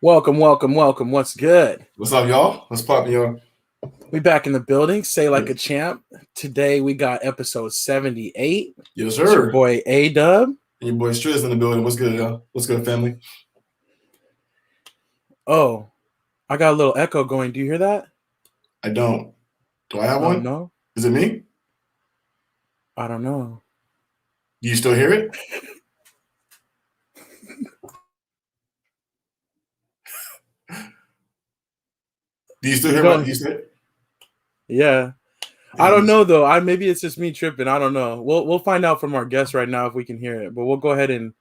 Welcome, welcome, welcome. What's good? What's up, y'all? What's poppin', y'all? We back in the building. Say like Yeah. a champ. Today we got episode 78. Yes, It's your sir. boy A Dub. And your boy Striz in the building. What's good, y'all? What's good, family? Oh, I got a little echo going. Do you hear that? I don't. Do I have Oh one? no, Is it me? I don't know. Do you still hear it? Do you still hear Go. my? You still? Yeah, I don't know though. I maybe it's just me tripping. I don't know. We'll find out from our guest right now if we can hear it. But we'll go ahead and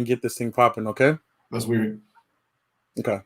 get this thing popping. Okay. That's weird. Okay.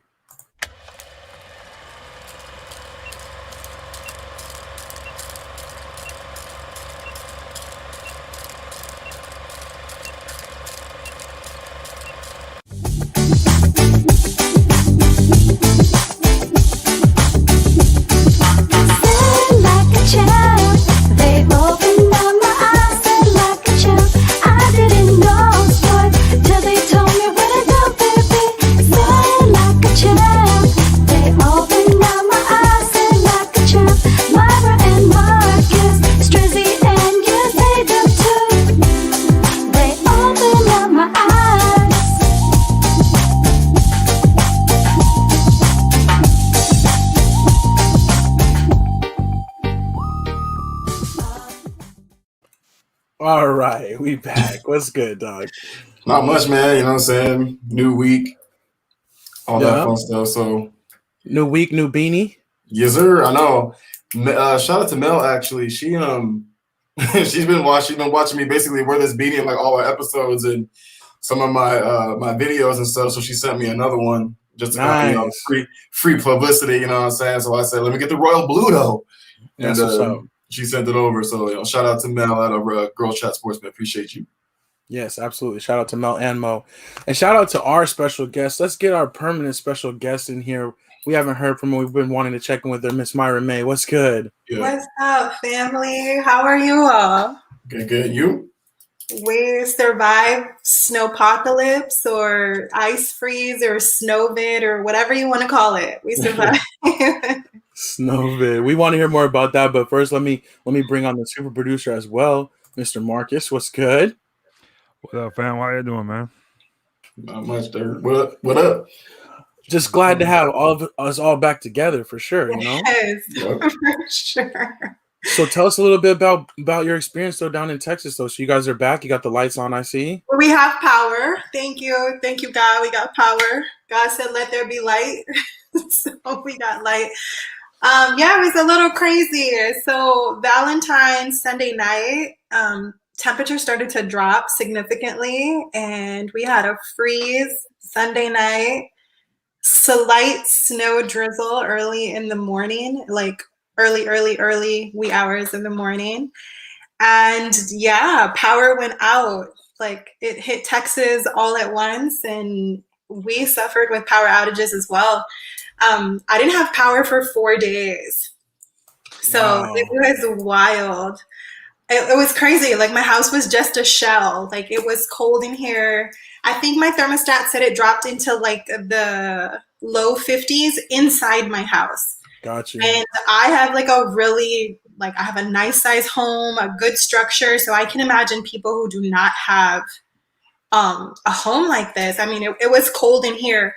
All right, we back. What's good, dog? Not much, man. You know what I'm saying? New week, all that Yeah. fun stuff. So, New week, new beanie. yes, sir. I know. Shout out to Mel. Actually, she's been watching me basically wear this beanie in like all our episodes and some of my videos and stuff. So she sent me another one just to kind of Nice. free publicity. You know what I'm saying? So I said, let me get the royal blue though. And That's what's up. she sent it over. So shout out to Mel out of Girl Chat Sportsman. Appreciate you. Yes, absolutely. Shout out to Mel and Mo. And shout out to our special guest. Let's get our permanent special guest in here. We haven't heard from her. We've been wanting to check in with her, Miss Myra May. What's good? Yeah. What's up, family? How are you all? Good. You? We survived snowpocalypse or ice freeze or snowvid or whatever you want to call it. We survived. Snowvid. We want to hear more about that, but first let me bring on the super producer as well, Mr. Marcus. What's good? What up, fam? How you doing, man? Not much there. What up? Just glad to have all of us all back together for sure, you know? Yes, Yep. for sure. So tell us a little bit about your experience though down in Texas though. So you guys are back. You got the lights on, I see. We have power. Thank you, God. We got power. God said, "Let there be light." So we got light. Yeah, it was a little crazy. So Valentine's Sunday night, temperature started to drop significantly, and we had a freeze Sunday night. Slight snow drizzle early in the morning, like early wee hours in the morning. And yeah, power went out. Like it hit Texas all at once, and we suffered with power outages as well. I didn't have power for 4 days. So Wow. it was wild. It was crazy. Like my house was just a shell. Like it was cold in here. I think my thermostat said it dropped into like the low 50s inside my house. Got you. And I have I have a nice size home, a good structure. So I can imagine people who do not have a home like this. I mean, it was cold in here.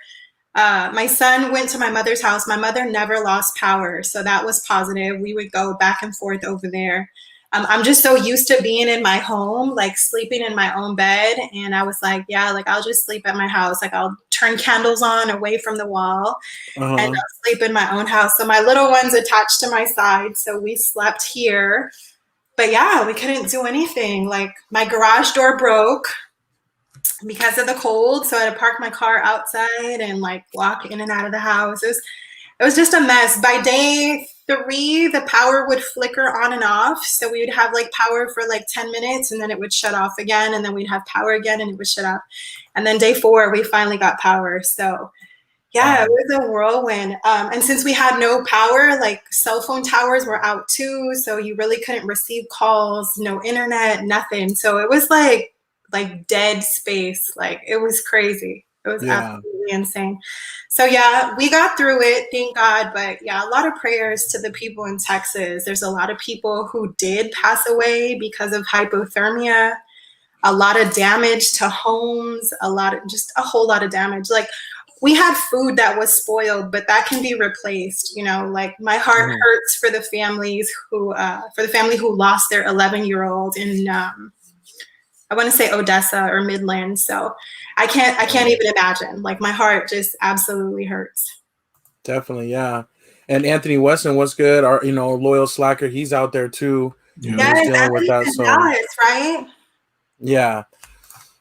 My son went to my mother's house. My mother never lost power, so that was positive. We would go back and forth over there. I'm just so used to being in my home, like sleeping in my own bed. And I was like, yeah, like I'll just sleep at my house. Like I'll turn candles on away from the wall and I'll sleep in my own house. So my little one's attached to my side. So we slept here. But yeah, we couldn't do anything. Like my garage door broke because of the cold. So I had to park my car outside and like walk in and out of the house. It was just a mess. By day 3, the power would flicker on and off. So we would have like power for like 10 minutes and then it would shut off again. And then we'd have power again and it would shut off. And then day 4, we finally got power. So yeah, it was a whirlwind. And since we had no power, like cell phone towers were out too. So you really couldn't receive calls, no internet, nothing. So it was like dead space. Like it was crazy. It was Yeah. absolutely insane. So yeah, we got through it, thank God. But yeah, a lot of prayers to the people in Texas. There's a lot of people who did pass away because of hypothermia. A lot of damage to homes, just a whole lot of damage. Like, we had food that was spoiled, but that can be replaced. Like, my heart hurts for the family who lost their 11-year-old in I want to say Odessa or Midland. So I can't even imagine. Like, my heart just absolutely hurts. Definitely, yeah. And Anthony Weston, what's good? Our loyal slacker, he's out there too. Yeah, He's dealing with that. So Dallas, right? yeah.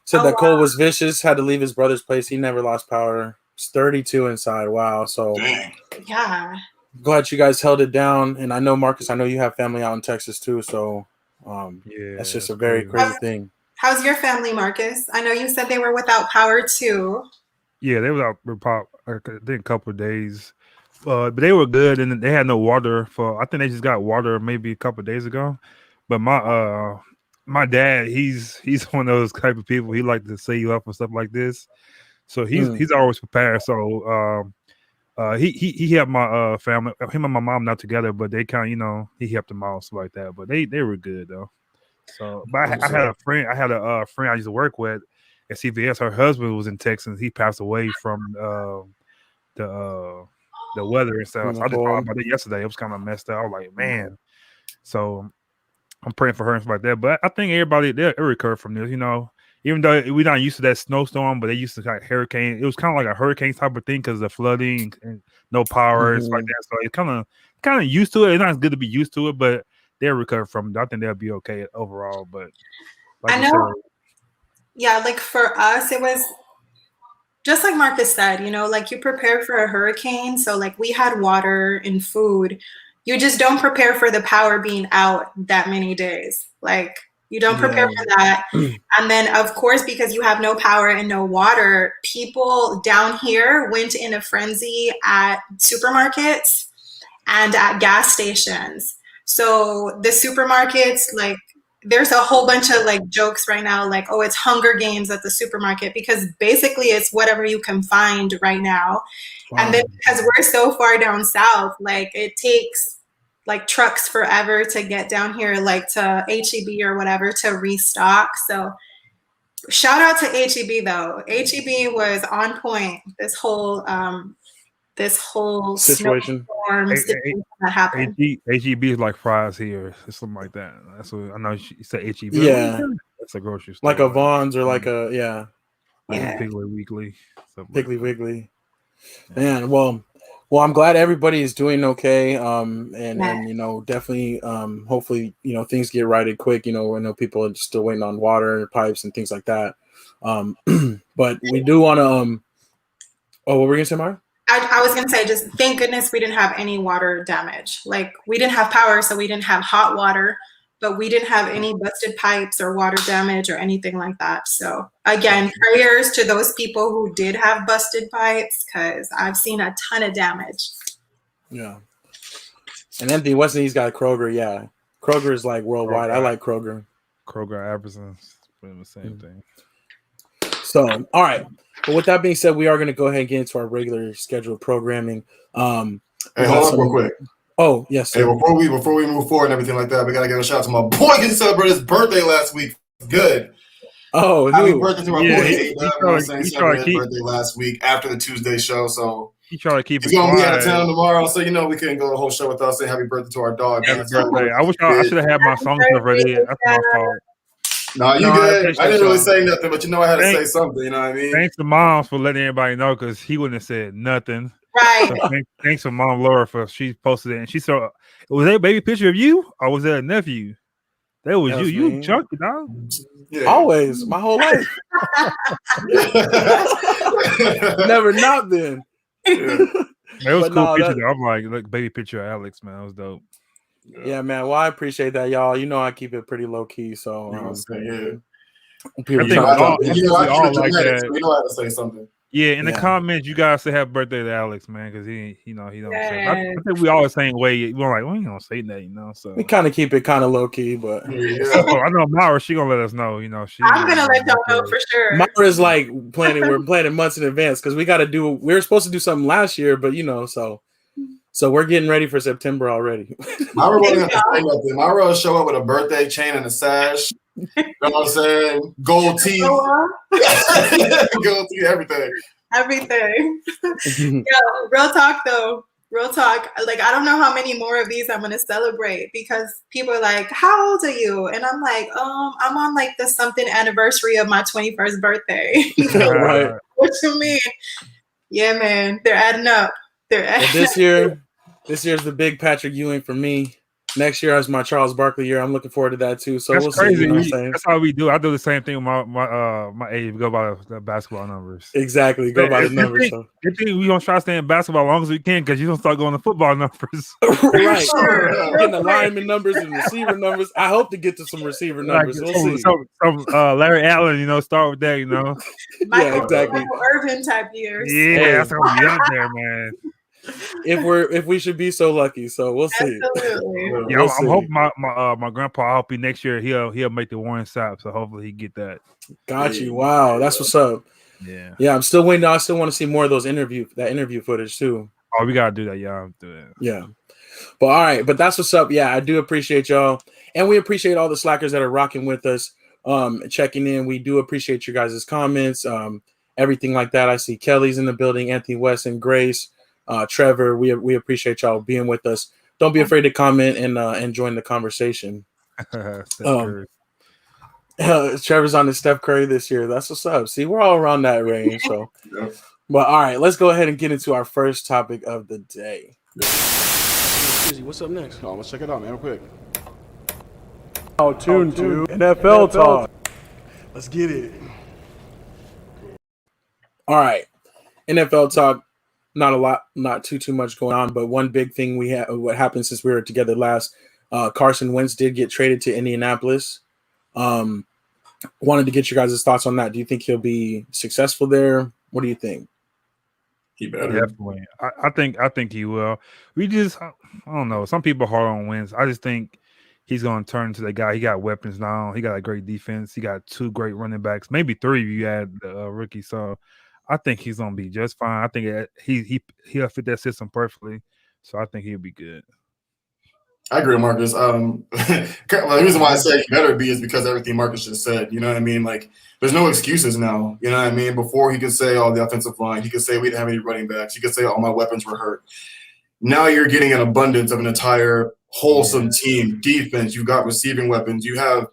Said that cold was vicious, had to leave his brother's place. He never lost power. It's 32 inside. Wow. So yeah. Glad you guys held it down. And I know, Marcus, I know you have family out in Texas too. So that's just a very crazy thing. How's your family, Marcus? I know you said they were without power too. Yeah, they was out for I think a couple of days. But they were good, and they had no water I think they just got water maybe a couple of days ago. But my dad, he's one of those type of people. He like to set you up for stuff like this, so he's always prepared. So he helped my family. Him and my mom not together, but they kind of he helped them out stuff like that. But they were good though. So, but I had a friend I used to work with at CVS. Her husband was in Texas. He passed away from the weather and stuff. So I just thought about it yesterday. It was kind of messed up. I was like, man. So I'm praying for her and stuff like that. But I think everybody they'll recover from this. Even though we're not used to that snowstorm, but they used to like hurricane. It was kind of like a hurricane type of thing because of the flooding and no power and stuff like that. So it's kind of used to it. It's not as good to be used to it, but they'll recover from it. I think they'll be okay overall. But like I know, like for us, it was just like Marcus said, like you prepare for a hurricane. So like we had water and food. You just don't prepare for the power being out that many days. Like you don't prepare for that. And then of course, because you have no power and no water, people down here went in a frenzy at supermarkets and at gas stations. So the supermarkets, like there's a whole bunch of like jokes right now, like, oh, it's Hunger Games at the supermarket, because basically it's whatever you can find right now. Wow. And then because we're so far down south, like it takes like trucks forever to get down here, like to HEB or whatever to restock. So shout out to HEB though. HEB was on point this whole situation that happened. HEB is like fries here, or something like that. That's what I know. You said HEB. Yeah, that's a grocery store, like a Vaughn's or like a like a Piggly Wiggly. Piggly Wiggly. Man, well, I'm glad everybody is doing okay. And definitely, hopefully, things get righted quick. I know people are still waiting on water and pipes and things like that. But we do want to. What were we gonna say, Mara? I was going to say, just thank goodness we didn't have any water damage. Like we didn't have power, so we didn't have hot water, but we didn't have any busted pipes or water damage or anything like that. So again, prayers to those people who did have busted pipes, because I've seen a ton of damage. Yeah. And Anthony Weston, he's got Kroger. Yeah. Kroger is like worldwide. I like Kroger. Kroger, Albertsons, the same thing. So, all right. But with that being said, we are going to go ahead and get into our regular scheduled programming. Hey, hold up real quick. Oh, yes. Hey, before we move forward and everything like that, we got to give a shout out to my boy who celebrated his birthday last week. Good. Oh, happy birthday to our boy. He celebrated his birthday last week after the Tuesday show. So he tried to keep he's going to be out of town tomorrow. So, we couldn't go the whole show without saying happy birthday to our dog. Happy birthday. I should have had my song ready. That's my fault. No, you good. I didn't really say nothing, but I had to say something. You know what I mean? Thanks to Mom for letting everybody know, because he wouldn't have said nothing. Right. So thanks to Mom Laura for she posted it, and she saw. Was that a baby picture of you, or was that a nephew? That was you. You chunky, dog. Yeah. Always, my whole life. Never not been. Yeah. It was a cool picture. Though. I'm like, look, baby picture of Alex, man. That was dope. Yeah, man. Well, I appreciate that, y'all. I keep it pretty low key, so yeah. People I think all like that. We know how to say something. Yeah, in the Yeah. comments, you guys say happy birthday to Alex, man, because he don't say. I Yes. think we all the same way. We're like, we ain't gonna say that, So We kind of keep it kind of low key, but I know Mara, she gonna let us know. She. I'm gonna let y'all know for sure. Mara's like we're planning months in advance because we were supposed to do something last year, but so we're getting ready for September already. Mara wasn't gonna say nothing. Mara will show up with a birthday chain and a sash. You know what I'm saying? Gold teeth. Gold teeth, everything. Everything. Yo, real talk though. Real talk. Like, I don't know how many more of these I'm gonna celebrate because people are like, "How old are you?" And I'm like, I'm on like the something anniversary of my 21st birthday. Right. What you mean? Yeah, man. They're adding up. This year's the big Patrick Ewing for me. Next year is my Charles Barkley year. I'm looking forward to that too. So that's we'll crazy. see. You know what I'm saying? That's how we do. I do the same thing with my age. We go by the basketball numbers. Exactly. Go by the numbers. Good thing we gonna try to stay in basketball as long as we can because you don't start going to football numbers. Right. Getting the lineman numbers and receiver numbers. I hope to get to some receiver numbers. We'll see. Some Larry Allen, start with that, Michael, exactly. Michael Irvin type years. Yeah, that's gonna be up there, man. If we should be so lucky, so we'll see. Absolutely. Yeah, I'm hoping my grandpa. I hope next year he'll make the Warren Sapp, so hopefully he get that. Got you. Wow, that's what's up. Yeah. I'm still waiting. I still want to see more of those interview footage too. Oh, we gotta do that. Yeah, do that. Yeah. But all right, but that's what's up. Yeah, I do appreciate y'all, and we appreciate all the slackers that are rocking with us, checking in. We do appreciate your guys' comments, everything like that. I see Kelly's in the building, Anthony West and Grace. Trevor, we appreciate y'all being with us. Don't be afraid to comment and join the conversation. Trevor's on the Steph Curry this year. That's what's up. See, we're all around that range. So, but all right, let's go ahead and get into our first topic of the day. What's up next? Oh, let's check it out, man, real quick. Tune to NFL Talk. Let's get it. All right, NFL Talk. Not a lot, not too much going on, but one big thing what happened since we were together last, Carson Wentz did get traded to Indianapolis. Wanted to get your guys' thoughts on that. Do you think he'll be successful there? What do you think? He better. Definitely. I think he will. I don't know. Some people are hard on Wentz. I just think he's going to turn into the guy. He got weapons now. He got a great defense. He got 2 great running backs, maybe 3 if you add the rookie. So I think he's gonna be just fine. I think he'll fit that system perfectly. So I think he'll be good. I agree with Marcus. The reason why I say he better be is because everything Marcus just said. You know what I mean? Like, there's no excuses now. You know what I mean? Before he could say, "Oh, the offensive line." He could say, "We didn't have any running backs." He could say, "All my weapons were hurt." Now you're getting an abundance of an entire wholesome team, defense. You've got receiving weapons. You have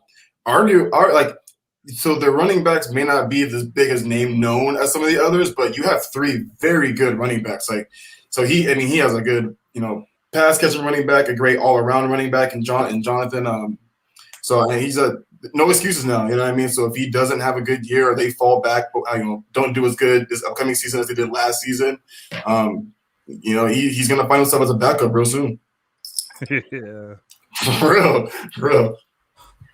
so the running backs may not be the biggest name known as some of the others, but you have 3 very good running backs. He has a good, pass catching running back, a great all around running back, and Jonathan. He's no excuses now. You know what I mean? So if he doesn't have a good year or they fall back, don't do as good this upcoming season as they did last season, he's gonna find himself as a backup real soon. Yeah, for real.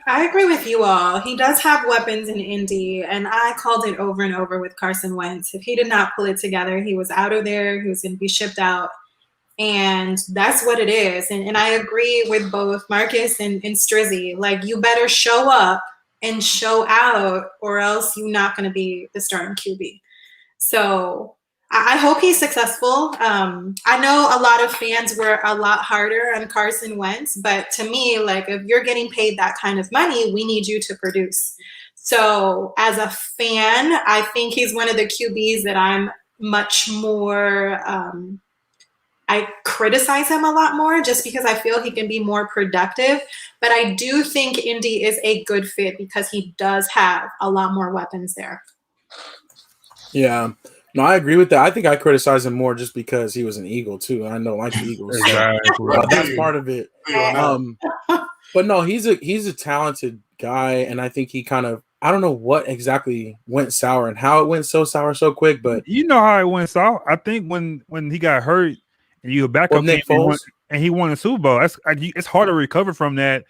I agree with you all. He does have weapons in Indy, and I called it over and over with Carson Wentz. If he did not pull it together, he was out of there. He was going to be shipped out, and that's what it is. And I agree with both Marcus and Strizzy. Like, you better show up and show out, or else you're not going to be the starting QB. So I hope he's successful. I know a lot of fans were a lot harder on Carson Wentz, but to me, like, if you're getting paid that kind of money, we need you to produce. So as a fan, I think he's one of the QBs that I'm much more I criticize him a lot more just because I feel he can be more productive. But I do think Indy is a good fit because he does have a lot more weapons there. Yeah. No, I agree with that. I think I criticize him more just because he was an Eagle too. I don't like the Eagles. So, that's part of it. But no, he's a talented guy, and I think he kind of, I don't know what exactly went sour and how it went so sour so quick, but you know how it went sour. I think when he got hurt and you were back up Nick Foles and he won a Super Bowl. It's hard to recover from that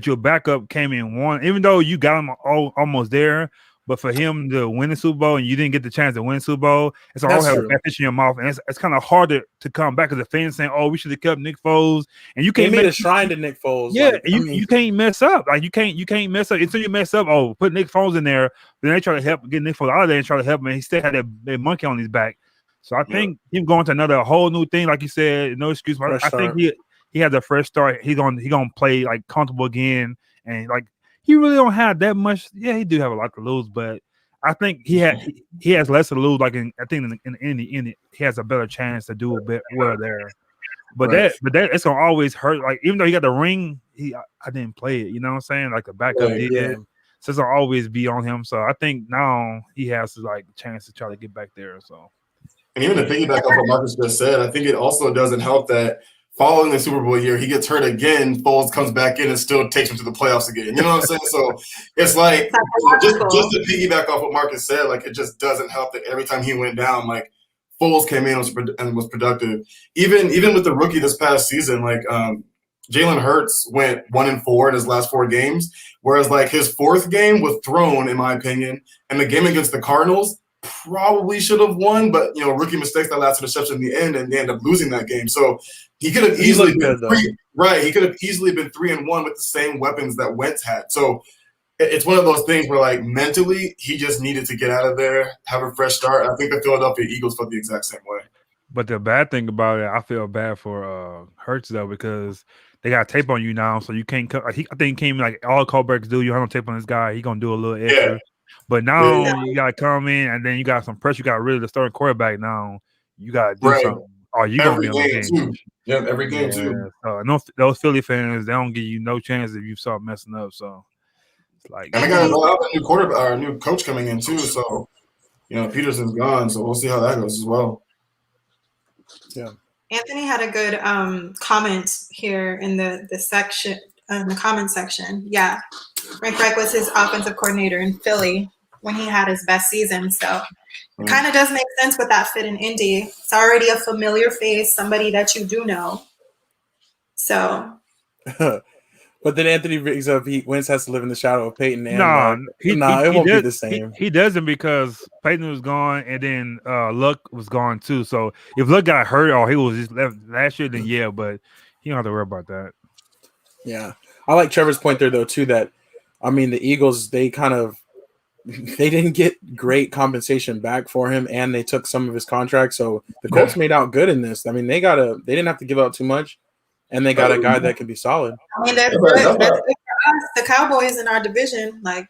your backup came in one, even though you got him almost there. But for him to win the Super Bowl and you didn't get the chance to win the Super Bowl, it's always have a bad fish in your mouth, and it's kind of harder to come back because the fans saying, "Oh, we should have kept Nick Foles," and you can't made a shrine to Nick Foles. Yeah, like, you can't mess up. Like you can't mess up until you mess up. Oh, put Nick Foles in there. Then they try to help get Nick Foles out of there and try to help him. And he still had that monkey on his back. So I think him going to another whole new thing, like you said, no excuse. I think he has a fresh start. He gonna play like comfortable again, and like he really don't have that much. Yeah, he do have a lot to lose, but I think he has less to lose. Like in the he has a better chance to do a bit well there. But that it's gonna always hurt. Like even though he got the ring, I didn't play it. You know what I'm saying? Like the backup did. Yeah. So it's gonna always be on him. So I think now he has to like chance to try to get back there. So. And even to piggyback off what Marcus just said, I think it also doesn't help that following the Super Bowl year, he gets hurt again. Foles comes back in and still takes him to the playoffs again. You know what I'm saying? So it's like just to piggyback off what Marcus said, like it just doesn't help that every time he went down, like Foles came in and was productive. Even with the rookie this past season, like Jalen Hurts went 1-4 in his last 4 games, whereas like his 4th game was thrown, in my opinion, and the game against the Cardinals probably should have won, but rookie mistakes that last interception in the end, and they end up losing that game. So he could have easily been He could have easily been 3-1 with the same weapons that Wentz had. So it's one of those things where, like, mentally, he just needed to get out of there, have a fresh start. I think the Philadelphia Eagles felt the exact same way. But the bad thing about it, I feel bad for Hurts though, because they got tape on you now, so you can't. I think he came like all callbacks do. You have no tape on this guy. He gonna do a little extra. Yeah. But now you gotta come in, and then you got some pressure. You got really the starting quarterback now. You gotta do something. Or you gonna be on the game. Yeah, every game too. So those Philly fans, they don't give you no chance if you start messing up. So it's like, and they got a new quarterback, or a new coach coming in too. So Peterson's gone, so we'll see how that goes as well. Yeah. Anthony had a good comment here in the section, in the comment section. Yeah. Frank Reich was his offensive coordinator in Philly when he had his best season. So it kind of does make sense with that fit in Indy. It's already a familiar face, somebody that you do know. So. But then Anthony brings up Wentz has to live in the shadow of Peyton. And it won't be the same. He doesn't, because Peyton was gone, and then Luck was gone too. So if Luck got hurt or he was just left last year, then yeah, but he don't have to worry about that. Yeah. I like Trevor's point there, though, too, that, I mean, the Eagles, they didn't get great compensation back for him, and they took some of his contract. So the Colts made out good in this. I mean, they didn't have to give out too much. And they got a guy that can be solid. I mean, that's good. That's good for us. The Cowboys in our division, like,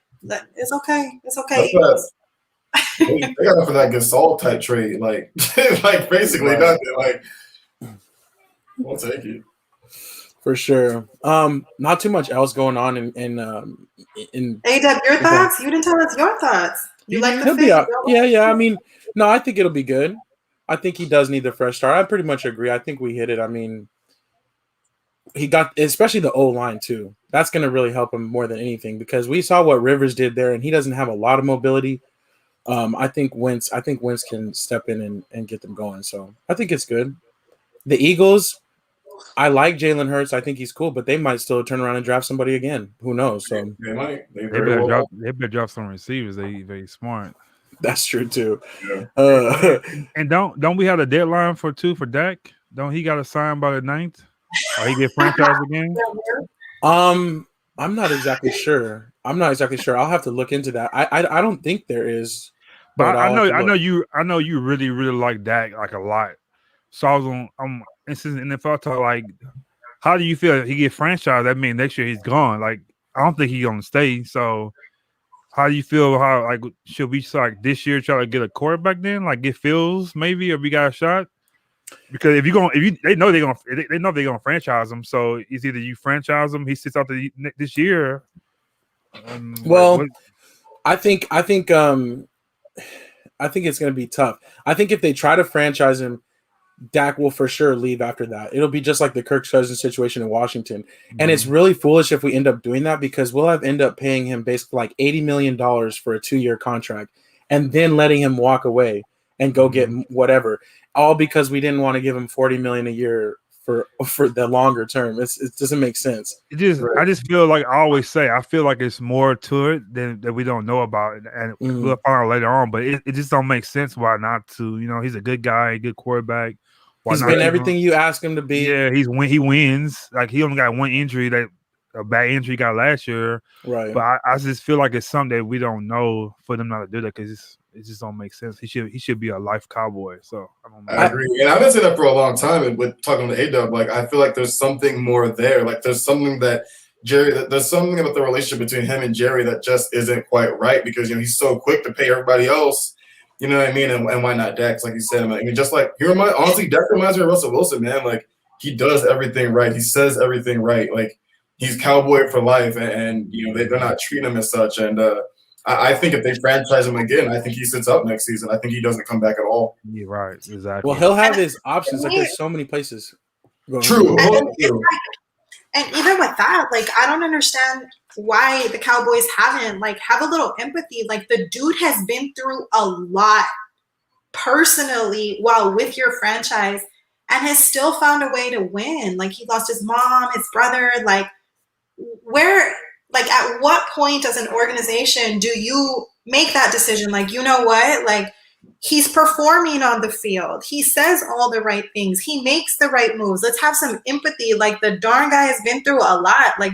it's okay. It's okay. They got for that Gasol type trade, like basically nothing. Like, we'll take it for sure. Not too much else going on in A-Dub, your thoughts? You didn't tell us your thoughts. You like the fit? Yeah. I mean, no, I think it'll be good. I think he does need the fresh start. I pretty much agree. I think we hit it. I mean, he got, especially the O-line too. That's going to really help him more than anything, because we saw what Rivers did there, and he doesn't have a lot of mobility. I think Wentz can step in and get them going. So I think it's good. The Eagles, I like Jalen Hurts. I think he's cool, but they might still turn around and draft somebody again. Who knows? So they might. They better drop some receivers. They very smart. That's true too. Yeah. And don't we have a deadline for Dak? Don't he got to sign by the 9th? Or he get franchised again? I'm not exactly sure. I'll have to look into that. I don't think there is. But I know you really, really like Dak like a lot. So I was on since NFL talk, like, how do you feel if he get franchised? That means next year he's gone. Like, I don't think he's gonna stay. So how do you feel? How, like, should we like this year try to get a quarterback then? Like, get Fields maybe, or we got a shot? Because they know they're gonna franchise him. So it's either you franchise him, he sits out this year. I think it's gonna be tough. I think if they try to franchise him, Dak will for sure leave after that. It'll be just like the Kirk Cousins situation in Washington. Mm-hmm. And it's really foolish if we end up doing that, because we'll end up paying him basically like $80 million for a 2-year contract, and then letting him walk away and go get whatever, all because we didn't want to give him $40 million a year for the longer term. It doesn't make sense. I just feel like I always say, I feel like it's more to it than that we don't know about, and we'll find out later on. But it just don't make sense why not to. He's a good guy, a good quarterback. He's been everything you ask him to be. Yeah, he wins. Like he only got one injury, that a bad injury he got last year. Right. But I just feel like it's something that we don't know for them not to do that, because it just don't make sense. He should be a life Cowboy. So I agree, and I've been saying that for a long time. And with talking to A-Dub, like I feel like there's something more there. Like there's something that there's something about the relationship between him and Jerry that just isn't quite right, because he's so quick to pay everybody else. You know what I mean? And why not Dak? Like you said, I mean, just like honestly, Dak reminds me of Russell Wilson, man. Like he does everything right. He says everything right. Like he's Cowboy for life, and they're not treating him as such. And I think if they franchise him again, I think he sits up next season. I think he doesn't come back at all. Yeah, right. Exactly. Well, he'll have his options. Like there's so many places. True. And even with that, like I don't understand why the Cowboys haven't have a little empathy. Like the dude has been through a lot personally while with your franchise and has still found a way to win. Like he lost his mom, his brother. Like at what point as an organization do you make that decision? Like, you know what? Like he's performing on the field. He says all the right things. He makes the right moves. Let's have some empathy. Like the darn guy has been through a lot. Like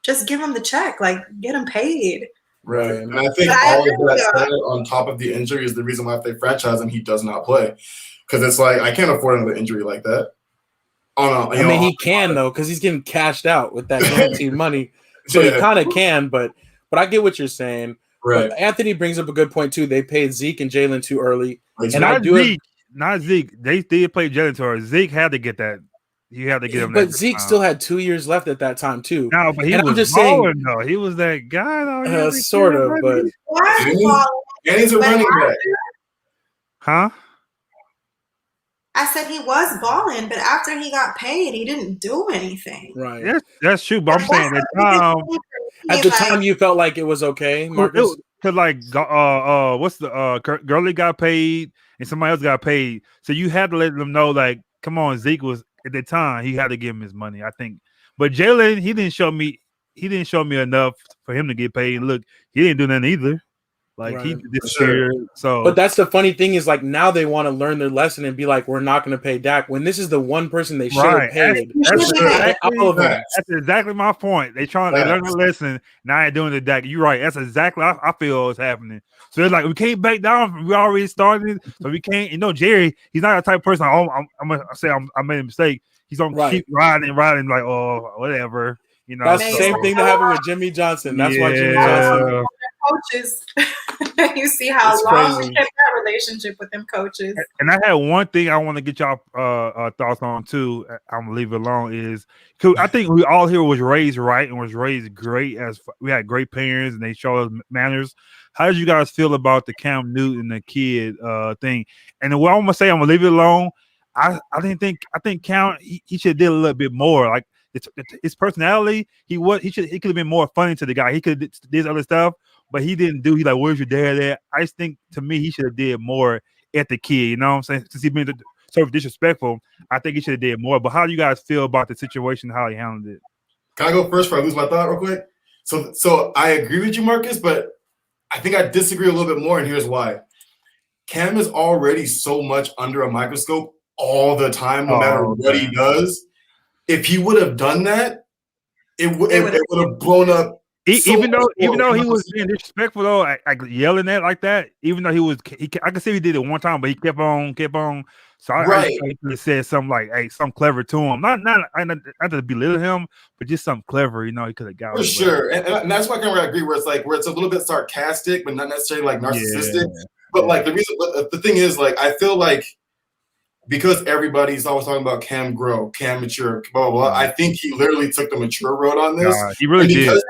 just give him the check. Like get him paid. Right. And I think all of that said on top of the injury is the reason why if they franchise him, he does not play. Because it's like, I can't afford another injury like that. I mean, he can though, because he's getting cashed out with that guaranteed money. So he kind of can, but I get what you're saying. Right. But Anthony brings up a good point too. They paid Zeke and Jalen too early, and not Zeke. They did play Jalen too early. Zeke had to get that. You had to get him. But Zeke still had 2 years left at that time too. No, but I'm just saying, though. He was that guy. Sort of, but and he's a running back. Huh? I said he was balling, but after he got paid, he didn't do anything. Right. That's true. But I'm saying at the time you felt like it was okay, Marcus. Because what's the Gurley got paid and somebody else got paid, so you had to let them know, like, come on, Zeke was at the time he had to give him his money, I think. But Jalen, he didn't show me enough for him to get paid. Look, he didn't do nothing either. Like he disappeared. So, but that's the funny thing is, like, now they want to learn their lesson and be like, we're not going to pay Dak when this is the one person they should have paid. That's exactly my point. They learn their lesson. Now they're doing the Dak. You're right. That's exactly I feel what's happening. So they're like, we can't back down. We already started, so we can't. Jerry, he's not a type of person. I'm gonna say I made a mistake. He's gonna keep riding like, oh, whatever. That's the same thing that happened with Jimmy Johnson. That's why Jimmy Johnson. Coaches, you see how long we kept that relationship with them coaches. And I had one thing I want to get y'all thoughts on too. I'm gonna leave it alone. Is I think we all here was raised right and was raised great, as we had great parents and they showed us manners. How did you guys feel about the Cam Newton, the kid thing? And what I'm gonna say, I'm gonna leave it alone. I think Cam he should have did a little bit more. Like his personality, he could have been more funny to the guy. He could have did other stuff, but he didn't do. He like, where's your dad at? I just think, to me, he should have did more at the kid. You know what I'm saying? Since he's been so disrespectful, I think he should have did more. But how do you guys feel about the situation, how he handled it? Can I go first before I lose my thought real quick? So I agree with you, Marcus, but I think I disagree a little bit more, and here's why. Cam is already so much under a microscope all the time, no matter what he does. If he would have done that, it would have blown up. Even though he was being disrespectful, though, like yelling at like that. Even though I can see he did it one time, but he kept on. So I could have said something like, "Hey, something clever to him." Not to belittle him, but just something clever. He could have got for sure. And that's why I kind of agree. Where it's a little bit sarcastic, but not necessarily like narcissistic. Yeah. But like the thing is, like, I feel like, because everybody's always talking about Cam grow, Cam mature, blah, blah, blah, I think he literally took the mature road on this. He really did.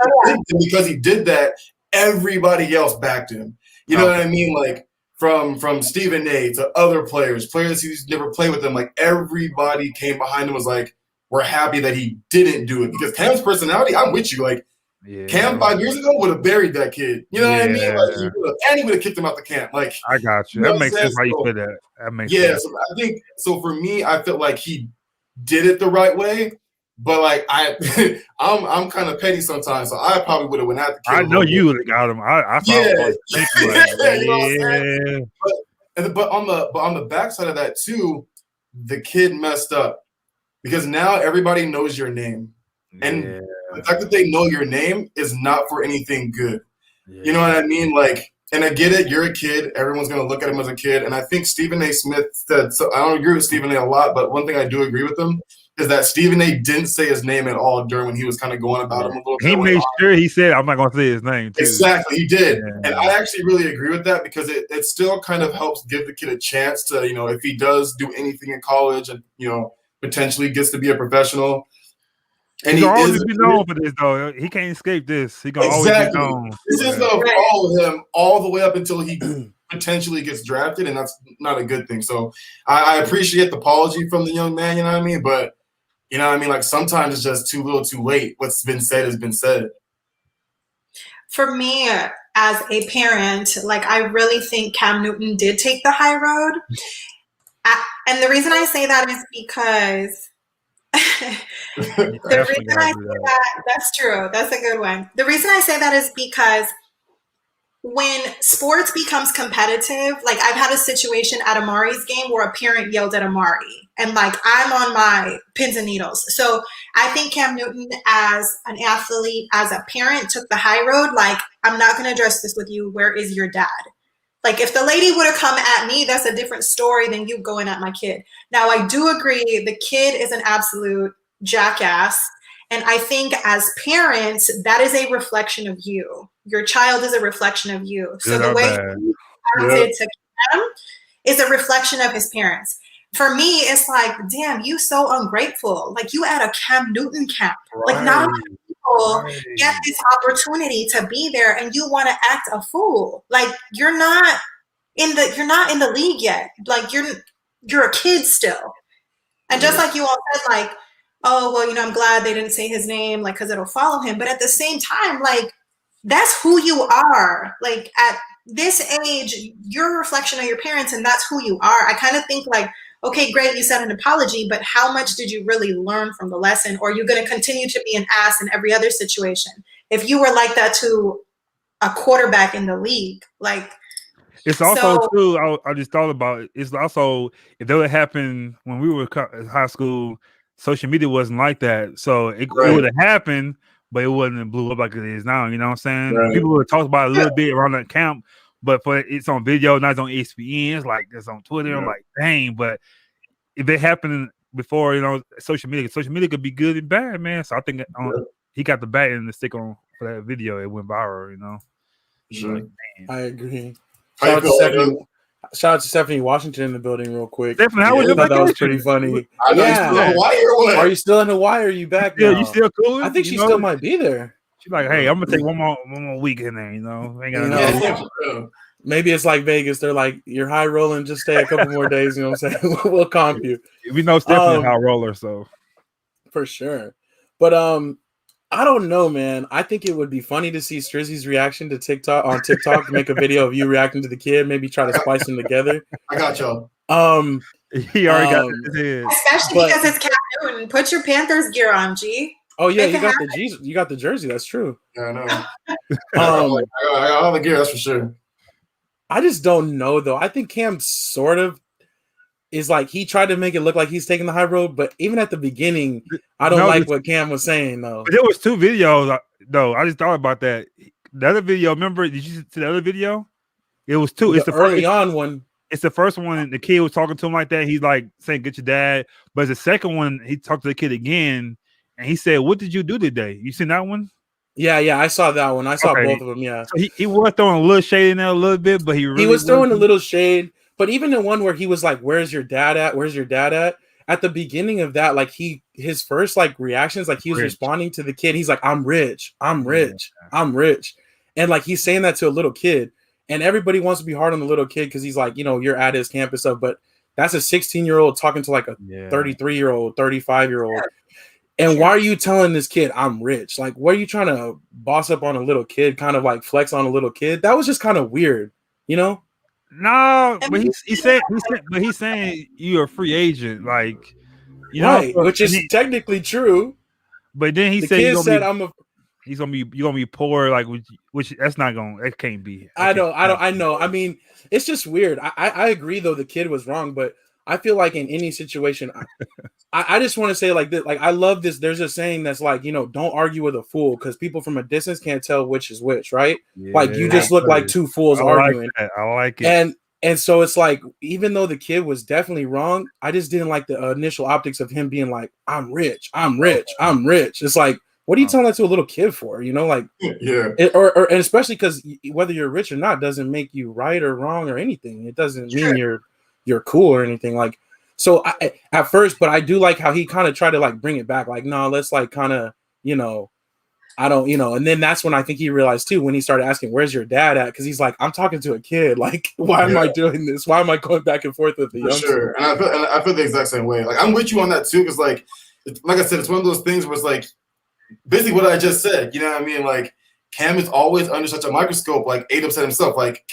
Because he did that, everybody else backed him. You know what I mean? Like, from Stephen A. to other players who's never played with him, like, everybody came behind him, was like, we're happy that he didn't do it. Because Cam's personality, I'm with you. Like, Cam 5 years ago would have buried that kid. You know what I mean? Like, he would have kicked him out the camp. Like, I got you. That makes sense how you put that. That makes sense. So I think, so for me, I felt like he did it the right way. But like I'm kind of petty sometimes, so I probably would have went at the kid. I know you would have got him. I saw Yeah. him like, You know what I'm saying? But on the backside of that too, the kid messed up because now everybody knows your name, and the fact that they know your name is not for anything good. Yeah. You know what I mean? Like, and I get it. You're a kid. Everyone's gonna look at him as a kid, and I think Stephen A. Smith said. So I don't agree with Stephen A. a lot, but one thing I do agree with him is that Stephen A. didn't say his name at all during when he was kind of going about him a little bit. He made sure he said, I'm not going to say his name, too. Exactly, he did. Yeah. And I actually really agree with that because it still kind of helps give the kid a chance to, you know, if he does do anything in college and, you know, potentially gets to be a professional. And he'll always be known for this, though. He can't escape this. He's going to always be known. This is going to follow him all the way up until he potentially gets drafted, and that's not a good thing. So I appreciate the apology from the young man, you know what I mean? But you know what I mean? Like sometimes it's just too little too late. What's been said has been said. For me, as a parent, like I really think Cam Newton did take the high road. And the reason I say that is because the reason I say that, that's true. That's a good one. The reason I say that is because when sports becomes competitive, like I've had a situation at Amari's game where a parent yelled at Amari and like I'm on my pins and needles. So I think Cam Newton as an athlete, as a parent took the high road. Like, I'm not going to address this with you. Where is your dad? Like if the lady would have come at me, that's a different story than you going at my kid. Now I do agree the kid is an absolute jackass. And I think as parents, that is a reflection of you. Your child is a reflection of you. So the way he acted to Cam is a reflection of his parents. For me, it's like, damn, you so ungrateful. Like you at a Cam Newton camp. Right. Like not many people get this opportunity to be there and you want to act a fool. Like you're not in the league yet. Like you're a kid still. And just like you all said, like, oh, well, you know, I'm glad they didn't say his name, like, because it'll follow him. But at the same time, like, that's who you are. Like, at this age, you're a reflection of your parents, and that's who you are. I kind of think, like, okay, great, you said an apology, but how much did you really learn from the lesson? Or are you going to continue to be an ass in every other situation? If you were like that to a quarterback in the league, like, it's also too. I just thought about it. It's also if that would happen when we were in high school. Social media wasn't like that, so it would have happened, but it wouldn't blew up like it is now. You know what I'm saying? Right. People would talk about it a little bit around that camp, but it's on video, not on ESPN. It's like it's on Twitter. Yeah. I'm like, dang! But if it happened before, you know, social media could be good and bad, man. So I think he got the bat and the stick on for that video. It went viral, you know. Sure. Like, I agree. Shout out to Stephanie Washington in the building real quick. Stephanie, how was your vacation? That was pretty funny. Are you still in Hawaii or are you back now? Yeah, you still cool? I think she still might be there. She's like, hey, I'm going to take one more week in there, you know? Ain't got maybe it's like Vegas. They're like, you're high rolling, just stay a couple more days, you know what I'm saying? We'll comp you. We know Stephanie's high roller, so. For sure. But I don't know, man. I think it would be funny to see Strizzy's reaction to TikTok to make a video of you reacting to the kid, maybe try to splice them together. I got y'all. He already got his head. Especially because it's Cam Newton. Put your Panthers gear on, G. Oh yeah, you got the jersey. That's true. Yeah, I know. I got all the gear. That's for sure. I just don't know though. I think Cam sort of is like he tried to make it look like he's taking the high road, but even at the beginning, I don't like what Cam was saying though. There was two videos though. I just thought about that. The other video, remember? Did you see the other video? It was two. It's the early on one. It's the first one. The kid was talking to him like that. He's like saying, "Get your dad." But the second one, he talked to the kid again, and he said, "What did you do today?" You seen that one? Yeah, I saw that one. I saw both of them. Yeah, so he was throwing a little shade in there a little bit, but he was throwing a little shade. But even the one where he was like, "Where's your dad at? Where's your dad at?" At the beginning of that, like his first like reactions, like he was responding to the kid. He's like, "I'm rich, I'm rich, I'm rich," and like he's saying that to a little kid. And everybody wants to be hard on the little kid because he's like, you know, you're at his campus stuff. But that's a 16-year-old talking to like a 33-year-old, 35-year-old. And why are you telling this kid I'm rich? Like, what are you trying to boss up on a little kid? Kind of like flex on a little kid? That was just kind of weird, you know? No, but he's saying you're a free agent. Like You know, Right, which is technically true. But then he The said kid said, you're gonna be poor, like which that's not gonna, that can't be. I know. I mean, it's just weird. I agree though, the kid was wrong, but I feel like in any situation, I just want to say like this, like I love this. There's a saying that's like, don't argue with a fool, because people from a distance can't tell which is which, right? Yeah, like you just look like two fools arguing. I like it. And so it's like, even though the kid was definitely wrong, I just didn't like the initial optics of him being like, I'm rich. It's like, what are you telling that to a little kid for? Like, yeah. And especially because whether you're rich or not doesn't make you right or wrong or anything. It doesn't mean you're cool or anything. Like, so at first, but I do like how he kind of tried to like bring it back. Like, no, let's like kind of, I don't, and then that's when I think he realized too, when he started asking, where's your dad at? Because he's like, I'm talking to a kid. Like, why am I doing this? Why am I going back and forth with the youngster? Sure. And I feel the exact same way. Like, I'm with you on that too, because like I said, it's one of those things where it's like basically what I just said. You know what I mean? Like, Cam is always under such a microscope. Like Adam said himself, like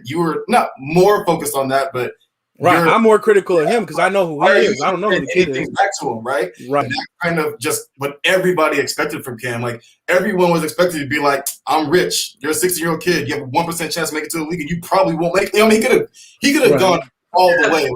you were not more focused on that, but right. I'm more critical of him because I know who he is. I don't know who the kid is. Back to him, right? Right. And that kind of just what everybody expected from Cam. Like, everyone was expected to be like, I'm rich. You're a 60-year-old kid. You have a 1% chance to make it to the league, and you probably won't make it. I mean, he could have gone all the way.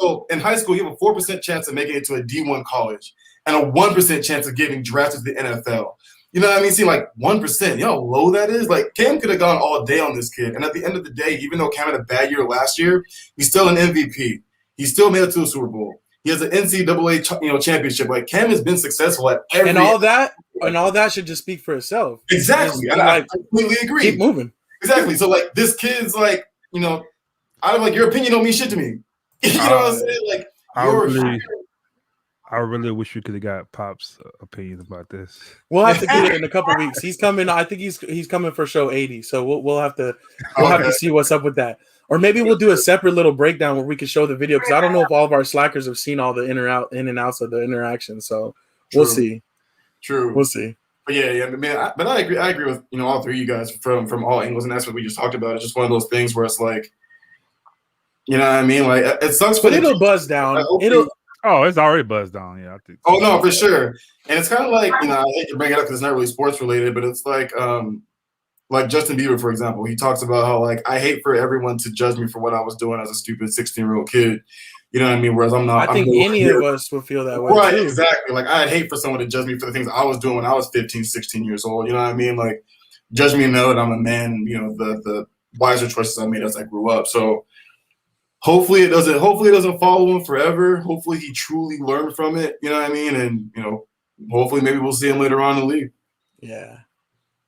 So in high school, you have a 4% chance of making it to a D1 college and a 1% chance of getting drafted to the NFL. You know what I mean? See, like 1%, you know how low that is? Like, Cam could have gone all day on this kid. And at the end of the day, even though Cam had a bad year last year, he's still an MVP. He still made it to a Super Bowl. He has an NCAA championship. Like, Cam has been successful at every. And all that should just speak for itself. Exactly. And I completely agree. Keep moving. Exactly. So, like, this kid's like, I'm like, your opinion don't mean shit to me. You know what I'm saying? Like, I really wish we could have got Pop's opinion about this. We'll have to get it in a couple weeks. He's coming. I think he's coming for show 80. So we'll have to have to see what's up with that. Or maybe we'll do a separate little breakdown where we can show the video, because I don't know if all of our slackers have seen all the in and outs of the interaction. So we'll see. True. We'll see. But yeah, man. But I agree. I agree with all three of you guys from all angles, and that's what we just talked about. It's just one of those things where it's like, you know what I mean? Like, it sucks, but it'll buzz down. Oh, it's already buzzed down. Yeah, I think. Oh no, for sure. And it's kind of like, I hate to bring it up because it's not really sports related, but it's like Justin Bieber, for example. He talks about how, like, I hate for everyone to judge me for what I was doing as a stupid 16-year-old kid. You know what I mean? Whereas I'm not. I think any of us would feel that way. Right, too. Exactly. Like, I'd hate for someone to judge me for the things I was doing when I was 15, 16 years old. You know what I mean? Like, judge me and know that I'm a man. The wiser choices I made as I grew up. So. Hopefully it doesn't follow him forever. Hopefully he truly learned from it. You know what I mean? And hopefully maybe we'll see him later on in the league. Yeah,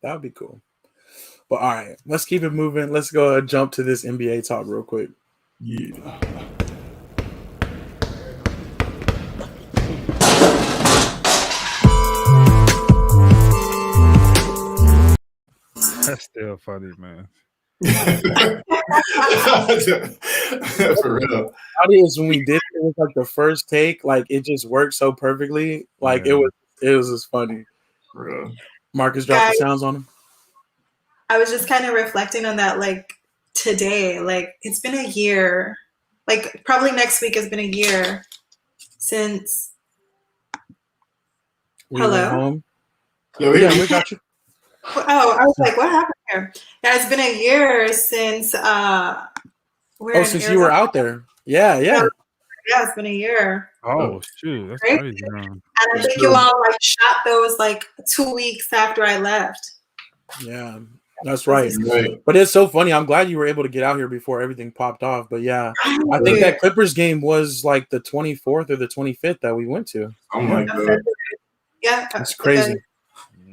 that would be cool. But all right, let's keep it moving. Let's go and jump to this NBA talk real quick. Yeah. That's still funny, man. For real. Funny is when we did it was like the first take, like it just worked so perfectly. Like it was just funny. For real. Marcus dropped the sounds on him. I was just kind of reflecting on that, like today. Like, it's been a year. Like, probably next week has been a year since. We went Hello. home. Yeah, we got you. Oh, I was like, what happened here? Yeah, it's been a year since since you were out there. Yeah. Yeah, it's been a year. Oh, shoot. That's Right? crazy, man. And I think you all like shot those like 2 weeks after I left. Yeah, that's right. But it's so funny. I'm glad you were able to get out here before everything popped off. But yeah, I think that Clippers game was like the 24th or the 25th that we went to. Oh my God. Yeah. It's crazy.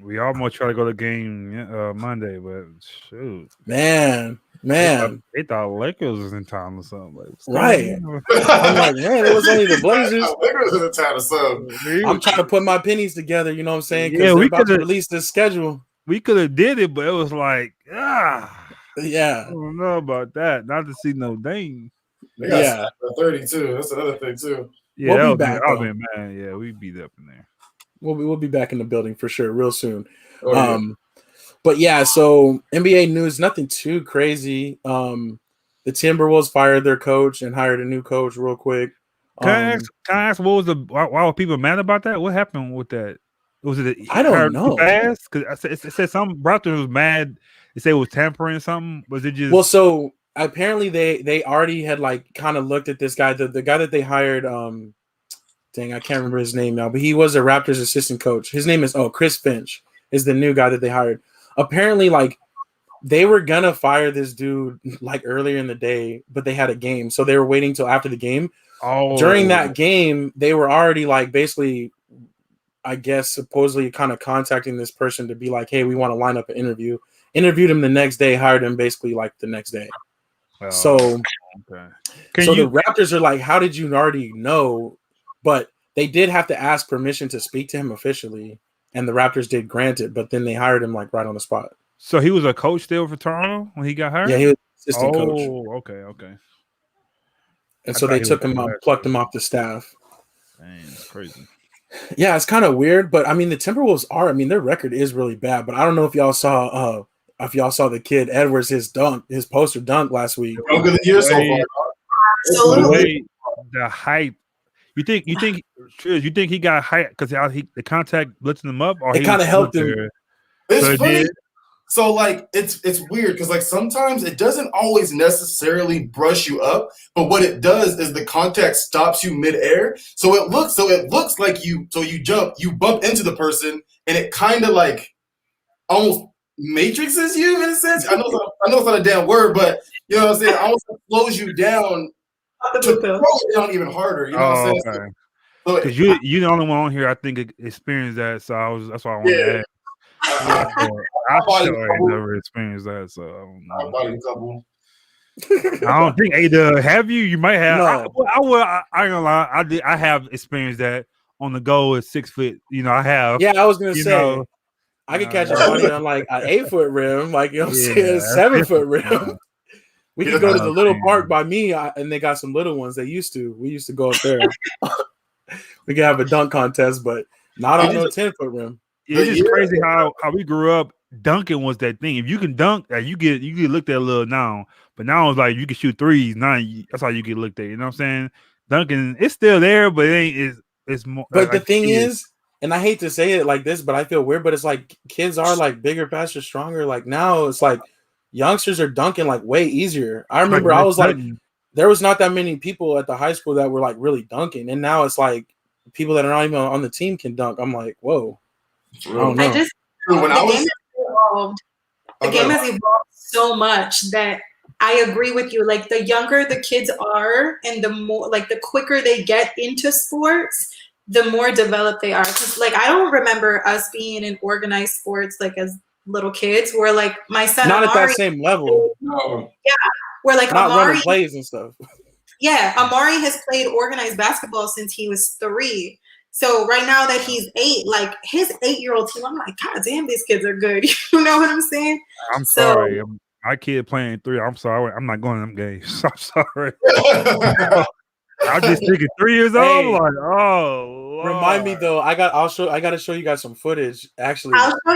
We almost tried to go to the game Monday, but shoot. Man. They thought Lakers was in town or something. Like, right. I'm like, man, it was only the Blazers. Lakers was in town or something. I'm trying to put my pennies together, you know what I'm saying? Because we about to release this schedule. We could have did it, but it was like, yeah. I don't know about that. Not to see no Dame. They got 32. That's another thing too. Yeah, we'll be back. Man, yeah, we beat up in there. We'll be back in the building for sure real soon. Oh, yeah. But yeah, so NBA news, nothing too crazy. The Timberwolves fired their coach and hired a new coach real quick. Can I ask what was why were people mad about that? What happened with that? Was it I don't know. Fast? Because it said some Raptors was mad. They said it was tampering or something. Was it just so apparently they already had like kind of looked at this guy, the guy that they hired. Dang, I can't remember his name now, but he was a Raptors assistant coach. His name is Chris Finch is the new guy that they hired. Apparently, like they were gonna fire this dude like earlier in the day, but they had a game, so they were waiting till after the game. During that game, they were already like basically, I guess, supposedly kind of contacting this person to be like, hey, we want to line up an interview. Interviewed him the next day, hired him basically like the next day. So the Raptors are like, how did you already know? But they did have to ask permission to speak to him officially, and the Raptors did grant it, but then they hired him like right on the spot. So he was a coach still for Toronto when he got hired? Yeah, he was assistant coach. Oh, okay. And so they took him out, plucked him off the staff. Dang, that's crazy. Yeah, it's kind of weird, but I mean the Timberwolves are, I mean, their record is really bad, but I don't know if y'all saw the kid Edwards, his poster dunk last week. Dunk of the year so far. Absolutely. The hype. You think he got hype because the contact blitzing him up, or it kind of helped him? It's funny. So like it's weird because like sometimes it doesn't always necessarily brush you up, but what it does is the contact stops you midair. So it looks like you bump into the person, and it kind of like almost matrixes you in a sense. I know it's not a damn word, but you know what I'm saying. It almost slows you down to throw it down even harder. You know what I'm saying? Because you're the only one on here I think experienced that, so that's why I wanted to ask. I never experienced that, so I don't think Ada have you. You might have. No. I ain't gonna lie. I have experienced that on the go at 6 foot. You know, I have. Yeah, I was gonna say I could catch a body on like an 8 foot rim, like you know, what I'm saying, 7 foot rim. We could go to the little park by me, and they got some little ones. We used to go up there. We could have a dunk contest, but not on no 10 foot rim. It's just crazy how we grew up. Dunking was that thing. If you can dunk, you get looked at a little now. But now it's like you can shoot threes. Now that's how you get looked at. You know what I'm saying? Dunking, it's still there, but it ain't. It's more. But the thing is, and I hate to say it like this, but I feel weird. But it's like kids are like bigger, faster, stronger. Like now, it's like youngsters are dunking like way easier. I remember I was like, there was not that many people at the high school that were like really dunking, and now it's like people that are not even on the team can dunk. I'm like, whoa. I don't know. The game has evolved so much that I agree with you. Like the younger the kids are, and the more like the quicker they get into sports, the more developed they are. Because like I don't remember us being in organized sports like as little kids. Where like my son not Amari, at that same level. No. Yeah, where like not Amari running plays and stuff. Yeah, Amari has played organized basketball since he was 3. So right now that he's 8, like his 8-year-old team, I'm like, God damn, these kids are good. You know what I'm saying? I'm sorry. My kid playing 3. I'm sorry. I'm not going to them games. I'm sorry. I'm just thinking 3 years old. Hey, like, oh, Lord. Remind me though. I got to show you guys some footage. Actually, I'll show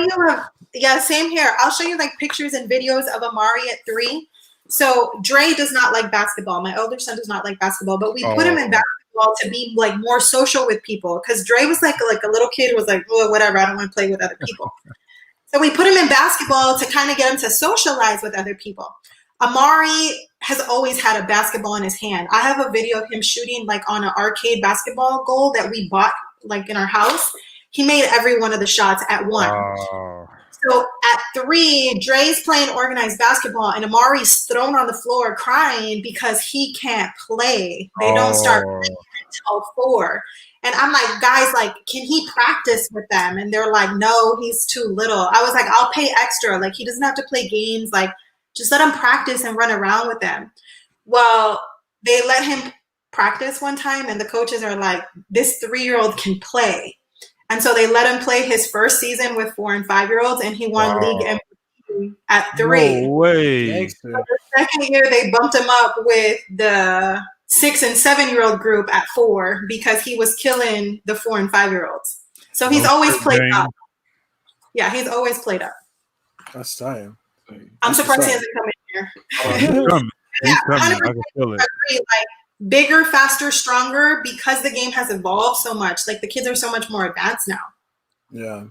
you. Same here. I'll show you like pictures and videos of Amari at 3. So Dre does not like basketball. My older son does not like basketball, but we put him in basketball to be like more social with people. Because Dre was like a little kid who was like, oh, whatever, I don't want to play with other people. So we put him in basketball to kind of get him to socialize with other people. Amari has always had a basketball in his hand. I have a video of him shooting like on an arcade basketball goal that we bought like in our house. He made every one of the shots at one. So at 3, Dre's playing organized basketball, and Amari's thrown on the floor crying because he can't play. They don't start playing until 4. And I'm like, guys, like, can he practice with them? And they're like, no, he's too little. I was like, I'll pay extra. Like, he doesn't have to play games. Like, just let him practice and run around with them. Well, they let him practice one time, and the coaches are like, this 3-year-old can play. And so they let him play his first season with 4- and 5-year-olds, and he won league MVP at 3. No way. So the second year, they bumped him up with the 6- and 7-year-old group at 4 because he was killing the 4- and 5-year-olds. So he's always played up. Yeah, he's always played up. That's time. I'm surprised he hasn't come in here. He's coming. I can feel it. Like, bigger, faster, stronger because the game has evolved so much. Like the kids are so much more advanced now. Yeah,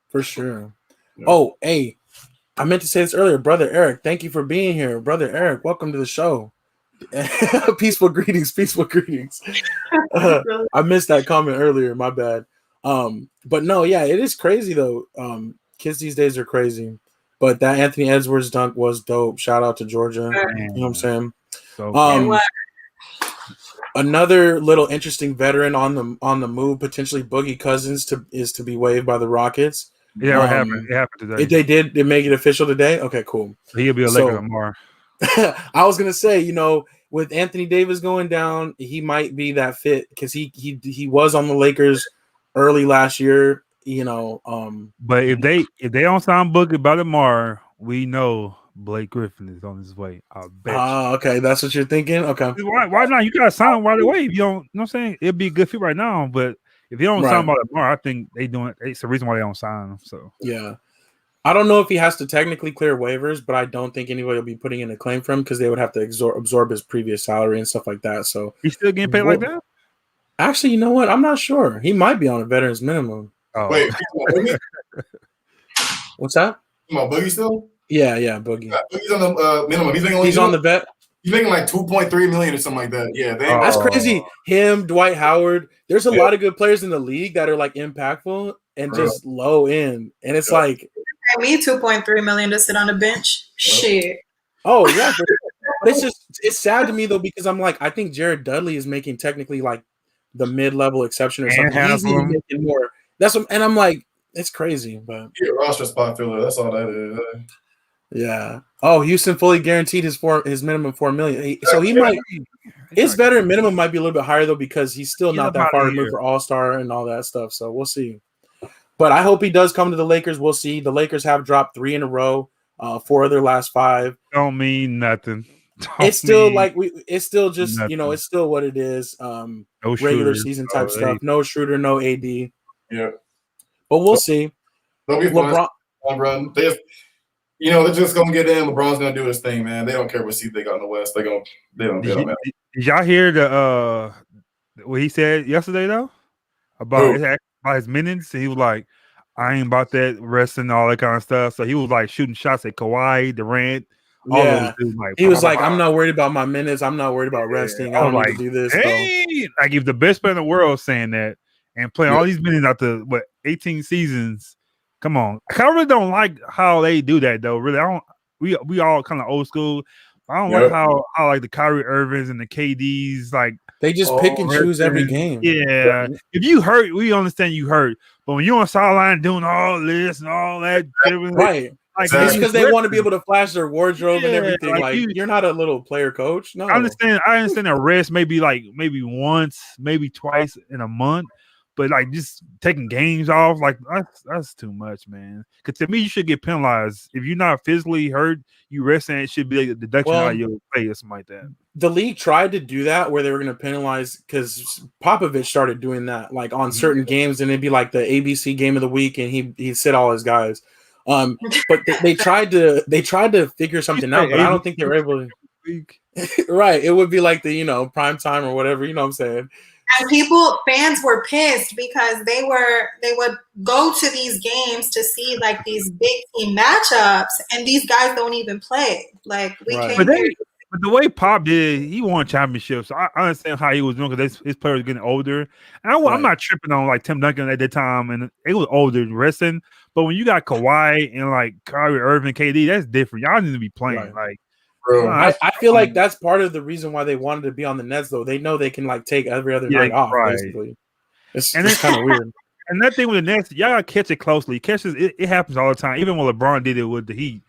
for sure. Yeah. Oh, hey, I meant to say this earlier, brother Eric. Thank you for being here, brother Eric. Welcome to the show. Peaceful greetings, peaceful greetings. I missed that comment earlier. My bad. But no, yeah, it is crazy though. Kids these days are crazy. But that Anthony Edwards dunk was dope. Shout out to Georgia. You know what I'm saying? So Another little interesting veteran on the move, potentially Boogie Cousins is to be waived by the Rockets. yeah, it happened. It happened today. They make it official today. Okay, cool. He'll be a Laker tomorrow. I was gonna say, with Anthony Davis going down, he might be that fit because he was on the Lakers early last year. But if they don't sign Boogie by tomorrow, we know Blake Griffin is on his way. I bet. Okay, that's what you're thinking. Okay, why not? You gotta sign him right away. If you don't, you know what I'm saying? It'd be a good fit right now. But if they don't sign by tomorrow, I think they doing. It's the reason why they don't sign him. So yeah. I don't know if he has to technically clear waivers, but I don't think anybody will be putting in a claim for him because they would have to absorb his previous salary and stuff like that. So he's still getting paid like that? Actually, you know what? I'm not sure. He might be on a veteran's minimum. Oh. Wait, what's that? Come on, Boogie still? Yeah, Boogie. Yeah, Boogie's on the minimum. He's on the vet. He's making like $2.3 million or something like that. Yeah, that's crazy. Him, Dwight Howard. There's a lot of good players in the league that are like impactful and just low end, and it's like. Me $2.3 million to sit on a bench. Shit. Oh yeah, but it's sad to me though because I'm like I think Jared Dudley is making technically like the mid-level exception or something. He's even making more. That's what, and I'm like it's crazy, but roster spot filler. That's all that is. Yeah. Oh, Houston fully guaranteed his minimum $4 million. So he might. His veteran minimum might be a little bit higher though because he's still not that far removed for All-Star and all that stuff. So we'll see. But I hope he does come to the Lakers. We'll see. The Lakers have dropped 3 in a row, 4 of their last 5. Don't mean nothing. It's still it's still just nothing. It's still what it is. No regular season type stuff. No Schroeder, no AD. Yeah. But we'll see. They'll be LeBron. Run. They're just gonna get in. LeBron's gonna do his thing, man. They don't care what seed they got in the West. They don't. Did y'all hear what he said yesterday though about his minutes? He was like, I ain't about that resting, all that kind of stuff. So he was like shooting shots at Kawhi, Durant. Yeah, he was like, I'm not worried about my minutes. I'm not worried about resting. I don't need to do this. Hey, like if the best player in the world saying that and playing all these minutes after 18 seasons. Come on, I really don't like how they do that though. Really, I don't. We all kind of old school. I don't like how like the Kyrie Irvings and the KDs like they just pick and choose every game. Yeah, if you hurt, we understand you hurt. But when you're on sideline doing all this and all that, right? Like it's because they want to be able to flash their wardrobe and everything. Like you're not a little player coach. No, I understand a rest maybe once, maybe twice in a month. But like just taking games off, like that's too much, man. Because to me, you should get penalized if you're not physically hurt. You resting, it should be like a deduction out of your pay or something like that. The league tried to do that where they were going to penalize because Popovich started doing that, like on certain games, and it'd be like the ABC game of the week, and he'd sit all his guys. But they tried to figure something out, but I don't think they were able to. Right, it would be like the prime time or whatever. You know what I'm saying? And fans were pissed because they would go to these games to see like these big team matchups, and these guys don't even play. Like we came here. But the way Pop did, he won championships. So I understand how he was doing because his players were getting older. And I'm not tripping on like Tim Duncan at that time, and it was older resting. But when you got Kawhi and like Kyrie Irving, KD, that's different. Y'all need to be playing. Right. Like, bro, I feel like that's part of the reason why they wanted to be on the Nets, though. They know they can like take every other night off, basically. It's kind of weird. And that thing with the Nets, y'all gotta catch it closely. It happens all the time. Even when LeBron did it with the Heat.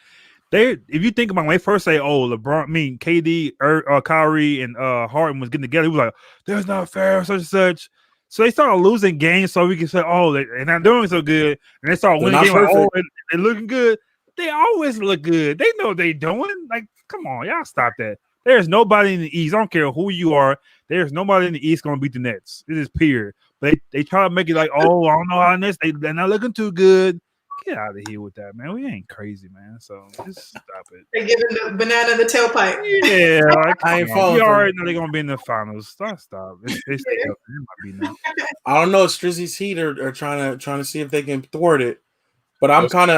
If you think about when they first say, LeBron, KD, Kyrie, and Harden was getting together, he was like, "That's not fair," such and such. So they started losing games, so we can say, they're not doing so good, and they start winning games. Like, they're looking good. They always look good. They know what they're doing. Like, come on, y'all stop that. There's nobody in the East. I don't care who you are. There's nobody in the East going to beat the Nets. It is period. But they try to make it like, I don't know how Nets. They're not looking too good. Get out of here with that, man. We ain't crazy, man. So just stop it. They're giving the banana the tailpipe. Yeah, like, I ain't we falling for already it. know they're gonna be in the finals. Stop. They stay up. It might be now. I don't know. Strizzy's Heat are trying to see if they can thwart it, but I'm kind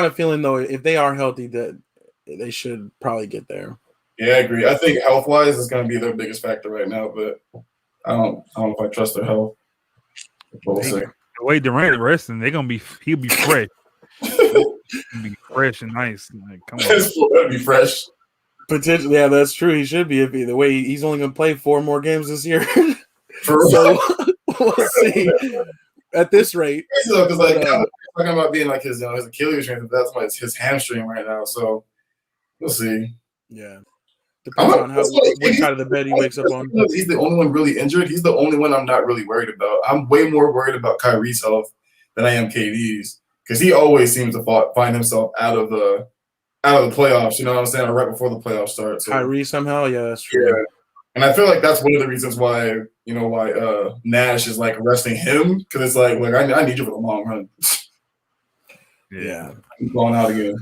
of feeling though if they are healthy that they should probably get there. Yeah, I agree. I think health wise is going to be their biggest factor right now, but I don't know if I trust their health. We'll see. The way Durant resting, he'll be fresh. He'll be fresh and nice. Like, come on. It'll be fresh. Potentially, yeah, that's true. He should be if the way he's only going to play 4 more games this year. For So we'll see. At this rate, because talking about being like his Achilles strength, that's why it's his hamstring right now. So we'll see. Yeah, depends on which side of the bed he wakes up on. He's the only one really injured. He's the only one I'm not really worried about. I'm way more worried about Kyrie's health than I am KD's because he always seems to find himself out of the playoffs. You know what I'm saying? Or right before the playoffs start. So. Kyrie somehow, yeah, that's true. Yeah. And I feel like that's one of the reasons why Nash is like resting him because it's like I need you for the long run. Yeah, I'm going out again.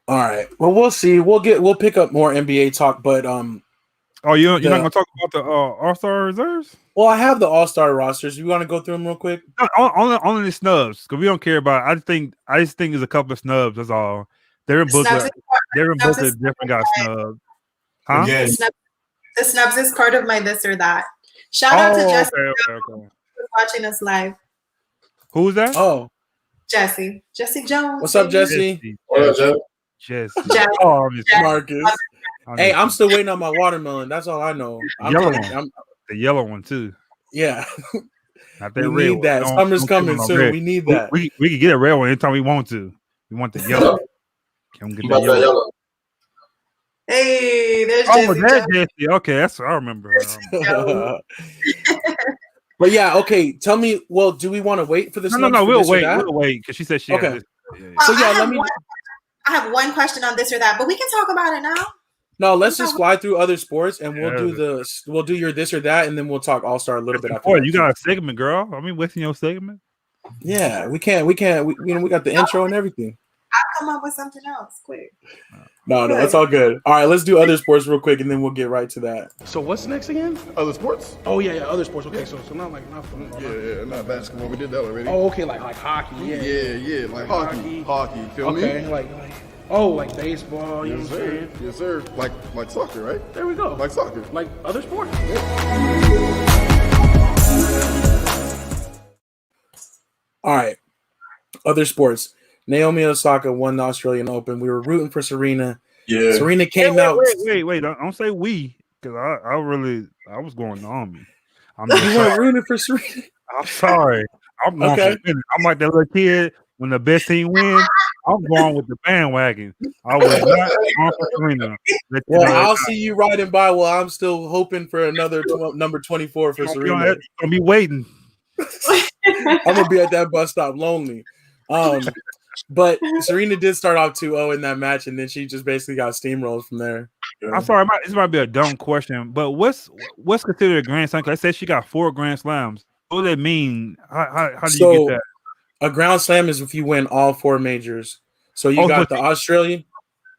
All right. Well, we'll see. We'll pick up more NBA talk, but you're not gonna talk about the All-Star reserves? Well, I have the All-Star rosters. You want to go through them real quick? No, only the snubs because we don't care about. I just think there's a couple of snubs. That's all. Devin Booker definitely got snubbed. Huh? Again. The snubs is part of my this or that. Shout out to Jesse okay. who's watching us live. Who's that? Oh, Jesse Jones. What's up, Jesse? What up, Jeff? Jesse. Oh, Marcus. Hey, I'm still waiting on my watermelon. That's all I know. The yellow one too. Yeah. Not We that red need that. one. Summer's coming soon. Red. We need that. We can get a red one anytime we want to. We want the yellow. Can we get the yellow? Hey, there's Jesse. Okay, that's what I remember. But yeah, okay. Tell me. Well, do we want to wait for this? No. We'll wait. We'll wait because she said she. Okay. Had this. So yeah, I have one question on this or that, but we can talk about it now. No, let's just fly through other sports, and we'll do your this or that, and then we'll talk All-Star a little bit after. Boy, you got a segment, girl. I mean, wasting your segment. Yeah, we can't. We got the intro and everything. I'll come up with something else quick. No, that's all good. All right, let's do other sports real quick, and then we'll get right to that. So what's next again? Other sports? Oh yeah, other sports. Okay, so not football. Yeah, not basketball. We did that already. Oh, okay, like hockey. Yeah, like hockey. Feel me? Okay, like baseball. You know what I'm saying? Yes, sir. Like soccer, right? There we go. Like soccer. Like other sports. All right, other sports. Naomi Osaka won the Australian Open. We were rooting for Serena. Yeah. Serena came out. Wait. Don't say we because I was going on me. You weren't rooting for Serena. I'm sorry. I'm okay. I'm like that little kid when the best team wins. I'm going with the bandwagon. I was not going for Serena. Well, I'll see you riding by while I'm still hoping for another number 24 for Serena. I'm gonna be waiting. I'm gonna be at that bus stop lonely. But Serena did start off 2-0 in that match, and then she just basically got steamrolled from there. Yeah. I'm sorry, this might be a dumb question, but what's considered a Grand Slam? Because I said she got 4 Grand Slams. What does that mean? How do you get that? A Grand Slam is if you win all 4 majors. So you got the Australian.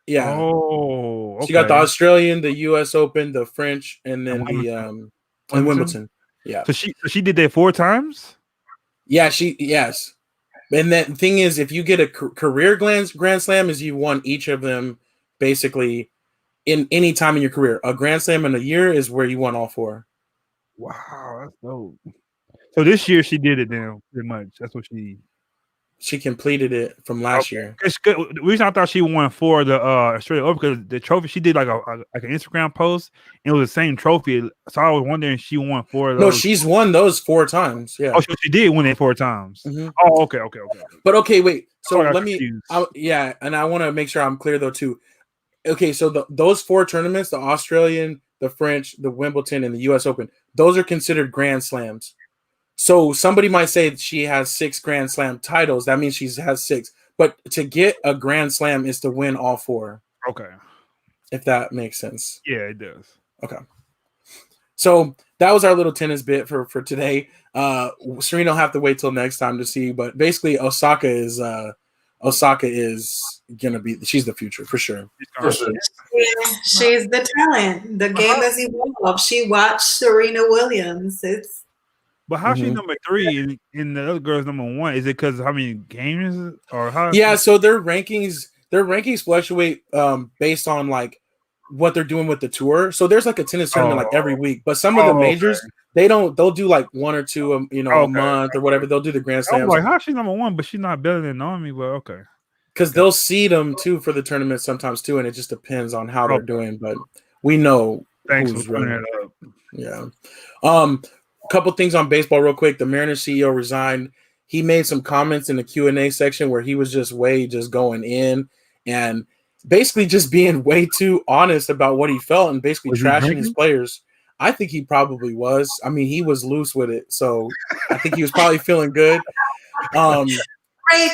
Yeah. Oh, okay. So you got the Australian, the U.S. Open, the French, and then and Wimbledon. Yeah. So she did that 4 times? Yeah, yes. And the thing is, if you get a career Grand Slam, is you won each of them basically in any time in your career. A Grand Slam in a year is where you won all 4. Wow, that's dope. So this year she did it then, pretty much. That's what she completed it from last year. It's good. The reason I thought she won for the Australia Open because the trophy she did like an Instagram post and it was the same trophy. So I was wondering if she won 4 of those. No, she's won those 4 times. Yeah. Oh, so she did win it 4 times. Mm-hmm. Oh, okay. But okay, wait. So let me. confused. And I want to make sure I'm clear though too. Okay, so those 4 tournaments, the Australian, the French, the Wimbledon, and the U.S. Open, those are considered Grand Slams. So somebody might say she has 6 Grand Slam titles. That means she has 6. But to get a Grand Slam is to win all 4. Okay. If that makes sense. Yeah, it does. Okay. So that was our little tennis bit for today. Serena will have to wait till next time to see, but basically Osaka is gonna be, she's the future for sure. For sure. Yeah, she's the talent. The game has evolved. She watched Serena Williams. But how's she number 3 and the other girl's number 1? Is it because how many games or how? Yeah, so their rankings fluctuate based on like what they're doing with the tour. So there's like a tennis tournament like every week, but some of the majors they'll do like 1 or 2 a month or whatever. They'll do the Grand Slams. I'm like, how's she number 1? But she's not better than Naomi. But okay, because they'll seed them too for the tournament sometimes too, and it just depends on how they're doing. But we know who's running it up. Yeah. Couple things on baseball real quick. The Mariners CEO resigned. He made some comments in the Q&A section where he was just going in and basically just being way too honest about what he felt and basically trashing his players. I think he probably was. I mean, he was loose with it, so I think he was probably feeling good. Right,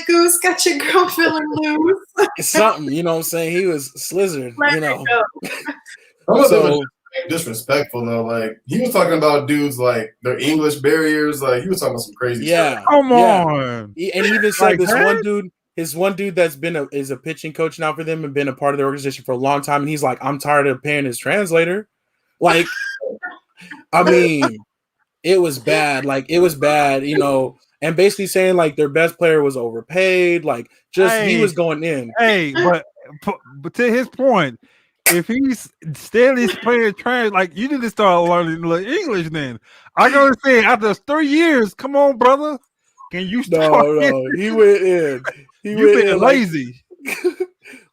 Goose, got your girl feeling loose. Something, you know what I'm saying? He was slizzard, you know. So, disrespectful though, like he was talking about dudes like their English barriers, like he was talking about some crazy stuff. Come on. And he even said his one dude that's is a pitching coach now for them and been a part of the organization for a long time, and he's like, I'm tired of paying his translator. Like, I mean, it was bad, you know, and basically saying like their best player was overpaid, like he was going in. But to his point, if he's steadily playing trash, like you need to start learning English. Then I gotta say, after 3 years, come on, brother, can you start? No, he went in. You've been lazy.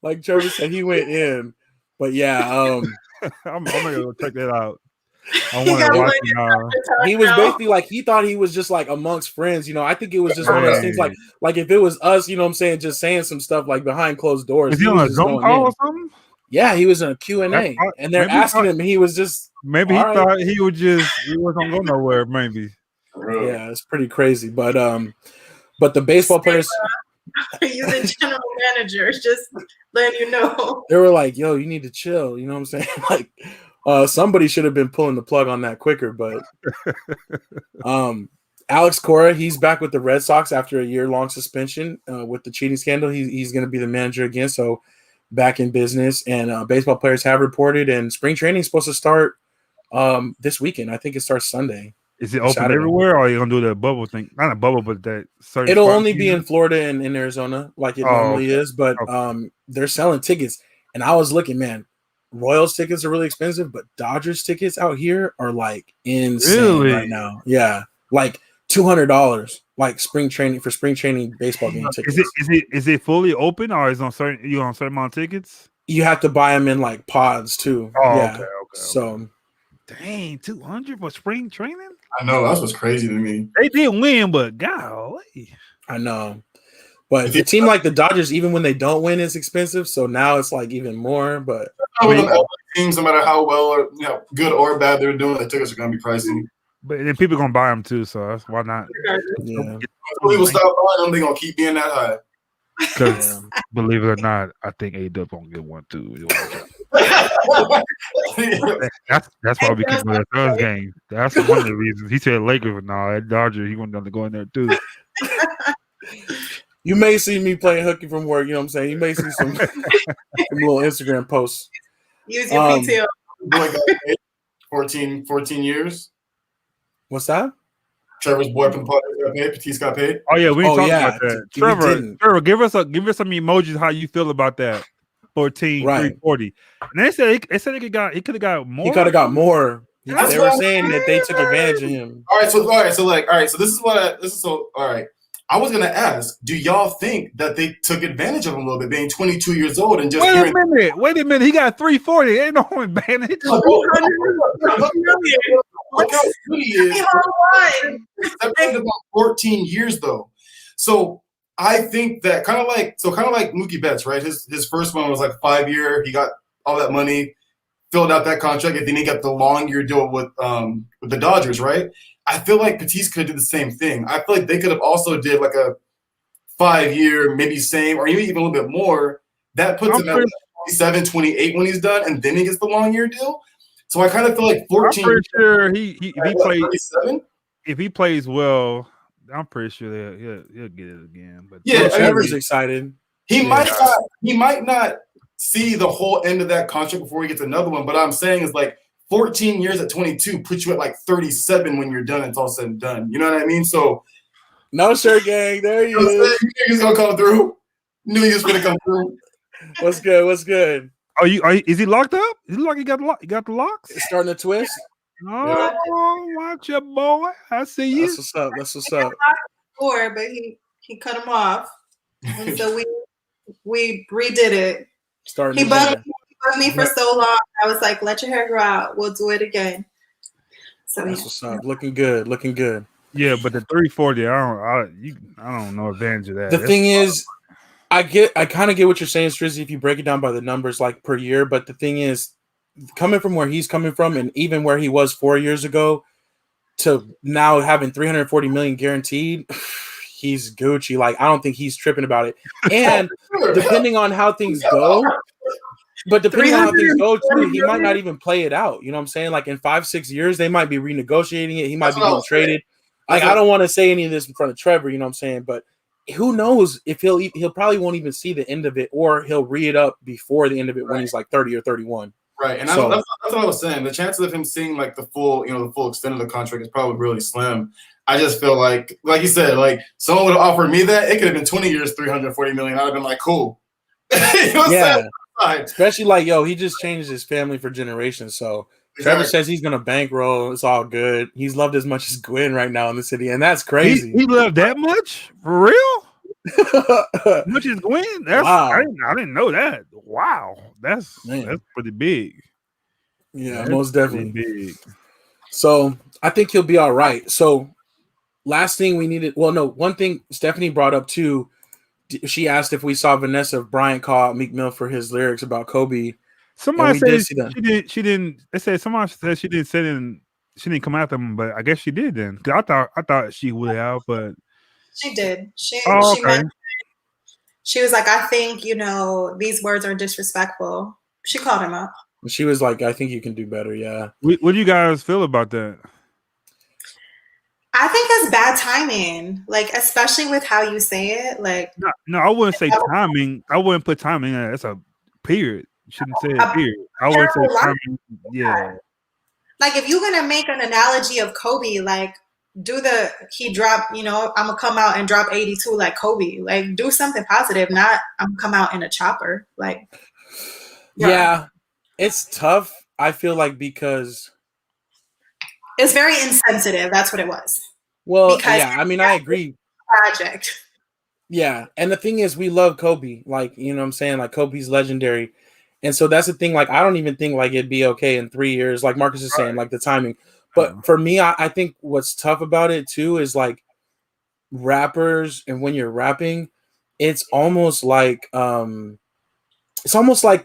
Like Trevor said, he went in. But yeah, I'm gonna go check that out. I want to watch it now. He was basically like he thought he was just like amongst friends, you know. I think it was just one of those things like if it was us, you know what I'm saying, just saying some stuff like behind closed doors. Is he on a Zoom call or something? Yeah, he was in a Q&A, and they're asking him. He was just maybe he thought he wasn't gonna go nowhere. Maybe. Yeah, it's pretty crazy. But the baseball players. He's a general manager, just letting you know. They were like, "Yo, you need to chill." You know what I'm saying? Like, somebody should have been pulling the plug on that quicker. But Alex Cora, he's back with the Red Sox after a year-long suspension with the cheating scandal. He's going to be the manager again. So. Back in business, and baseball players have reported, and spring training is supposed to start this weekend. I think it starts Sunday. Is it open Saturday. Everywhere, or are you gonna do the bubble thing? Not a bubble, but that certain. It'll only be in Florida and in Arizona, like it normally is. But they're selling tickets, and I was looking, man. Royals tickets are really expensive, but Dodgers tickets out here are like insane right now. Yeah, like $200, like spring training baseball game tickets. Is it fully open, or is on certain amount of tickets? You have to buy them in like pods too. Oh, yeah. Okay. So, dang, $200 for spring training. I know that's what's crazy to me. They did win, but golly, I know. But a team like the Dodgers, even when they don't win, is expensive. So now it's like even more. But teams, no matter how well or good or bad they're doing, the tickets are going to be pricey. But then people are gonna buy them too, so that's why not? Yeah. People stop buying them, they're gonna keep being that high. Because believe it or not, I think A-Dub gonna get one too. That's why we keep that Suns game. That's one of the reasons. He said Lakers, but no, that Dodger, he wanted them to go in there too. You may see me playing hooky from work. You know what I'm saying? You may see some little Instagram posts. Use your PTO. 14 years. What's that? Trevor's boy from the podcast got paid. Petit's got paid. Oh yeah, we talked about that. Trevor, give us some emojis. How you feel about that? 14, right. 340. And they said he could have got more. He could have got more. They were saying that they took advantage of him. All right. So this is all right. I was gonna ask, do y'all think that they took advantage of him a little bit, being 22 years old and just wait a minute, he got 340. Ain't no advantage. Look how good he is. That's about 14 years though. So I think that kind of like Mookie Betts, right? His first one was like 5-year. He got all that money, filled out that contract, and then he got the long year deal with the Dodgers, right? I feel like Tatis could do the same thing. I feel like they could have also did like a 5-year, maybe same, or even a little bit more. That puts him at 27, 28 when he's done, and then he gets the long year deal. So I kind of feel like I'm 14. pretty sure if he plays well, I'm pretty sure he'll get it again. But Yeah, Trevor's excited. He might not see the whole end of that contract before he gets another one. But I'm saying is like 14 years at 22 puts you at like 37 when you're done. It's all said and done. You know what I mean? So no shirt gang, there he is. You think he's gonna come through? Knew he was gonna come through. What's good? What's good? Is he locked up? Is he like he got the locks? It's starting to twist. Oh, watch your boy. I see you. That's what's up. That's what's up. Before, but he cut him off, and so we redid it. He bugged me for so long. I was like, "Let your hair grow out. We'll do it again." So that's what's up. Looking good. Looking good. Yeah, but the 340, I don't know advantage of that. The thing is, I kind of get what you're saying, Strizzy, if you break it down by the numbers like per year. But the thing is, coming from where he's coming from, and even where he was 4 years ago, to now having 340 million guaranteed, he's Gucci. Like, I don't think he's tripping about it. And depending on how things go, too, he might not even play it out. You know what I'm saying? Like in 5-6 years, they might be renegotiating it. He might be getting traded. Like, I don't want to say any of this in front of Trevor, you know what I'm saying? But who knows if he'll probably won't even see the end of it, or he'll re it up before the end of it when he's like 30 or 31. Right, and that's what I was saying. The chances of him seeing like the full extent of the contract is probably really slim. I just feel like you said, like someone would have offered me that. It could have been 20 years, 340 million. I'd have been like, cool. You know what I'm saying? Especially like, he just changed his family for generations. So Trevor says he's gonna bankroll. It's all good. He's loved as much as Gwen right now in the city, and that's crazy. He loved that much for real. Much as Gwen? That's wow. I didn't know that. Wow, that's pretty big. Yeah, that's most definitely big. So I think he'll be all right. So last thing we needed. Well, no, one thing Stephanie brought up too. She asked if we saw Vanessa Bryant call out Meek Mill for his lyrics about Kobe. Somebody said she didn't. They said someone said she didn't sit in. She didn't come after him, but I guess she did then. Cause I thought she would have, but she did. She was like, I think these words are disrespectful. She called him out. She was like, I think you can do better. Yeah. What do you guys feel about that? I think it's bad timing, like especially with how you say it. Like, no, I wouldn't say timing. I wouldn't put timing in it. That's a period. You shouldn't say it. Period. I wouldn't say timing. Yeah. Like if you're gonna make an analogy of Kobe, like he dropped. I'm gonna come out and drop 82 like Kobe. Like do something positive, not I'm gonna come out in a chopper. Like, yeah, it's tough. I feel like because. It's very insensitive. That's what it was. Well, yeah, I mean, I agree. Project. Yeah, and the thing is, we love Kobe. Like, you know what I'm saying? Like, Kobe's legendary. And so that's the thing. Like, I don't even think, like, it'd be okay in 3 years. Like Marcus is saying, like, the timing. But for me, I think what's tough about it, too, is, like, rappers, and when you're rapping, it's almost like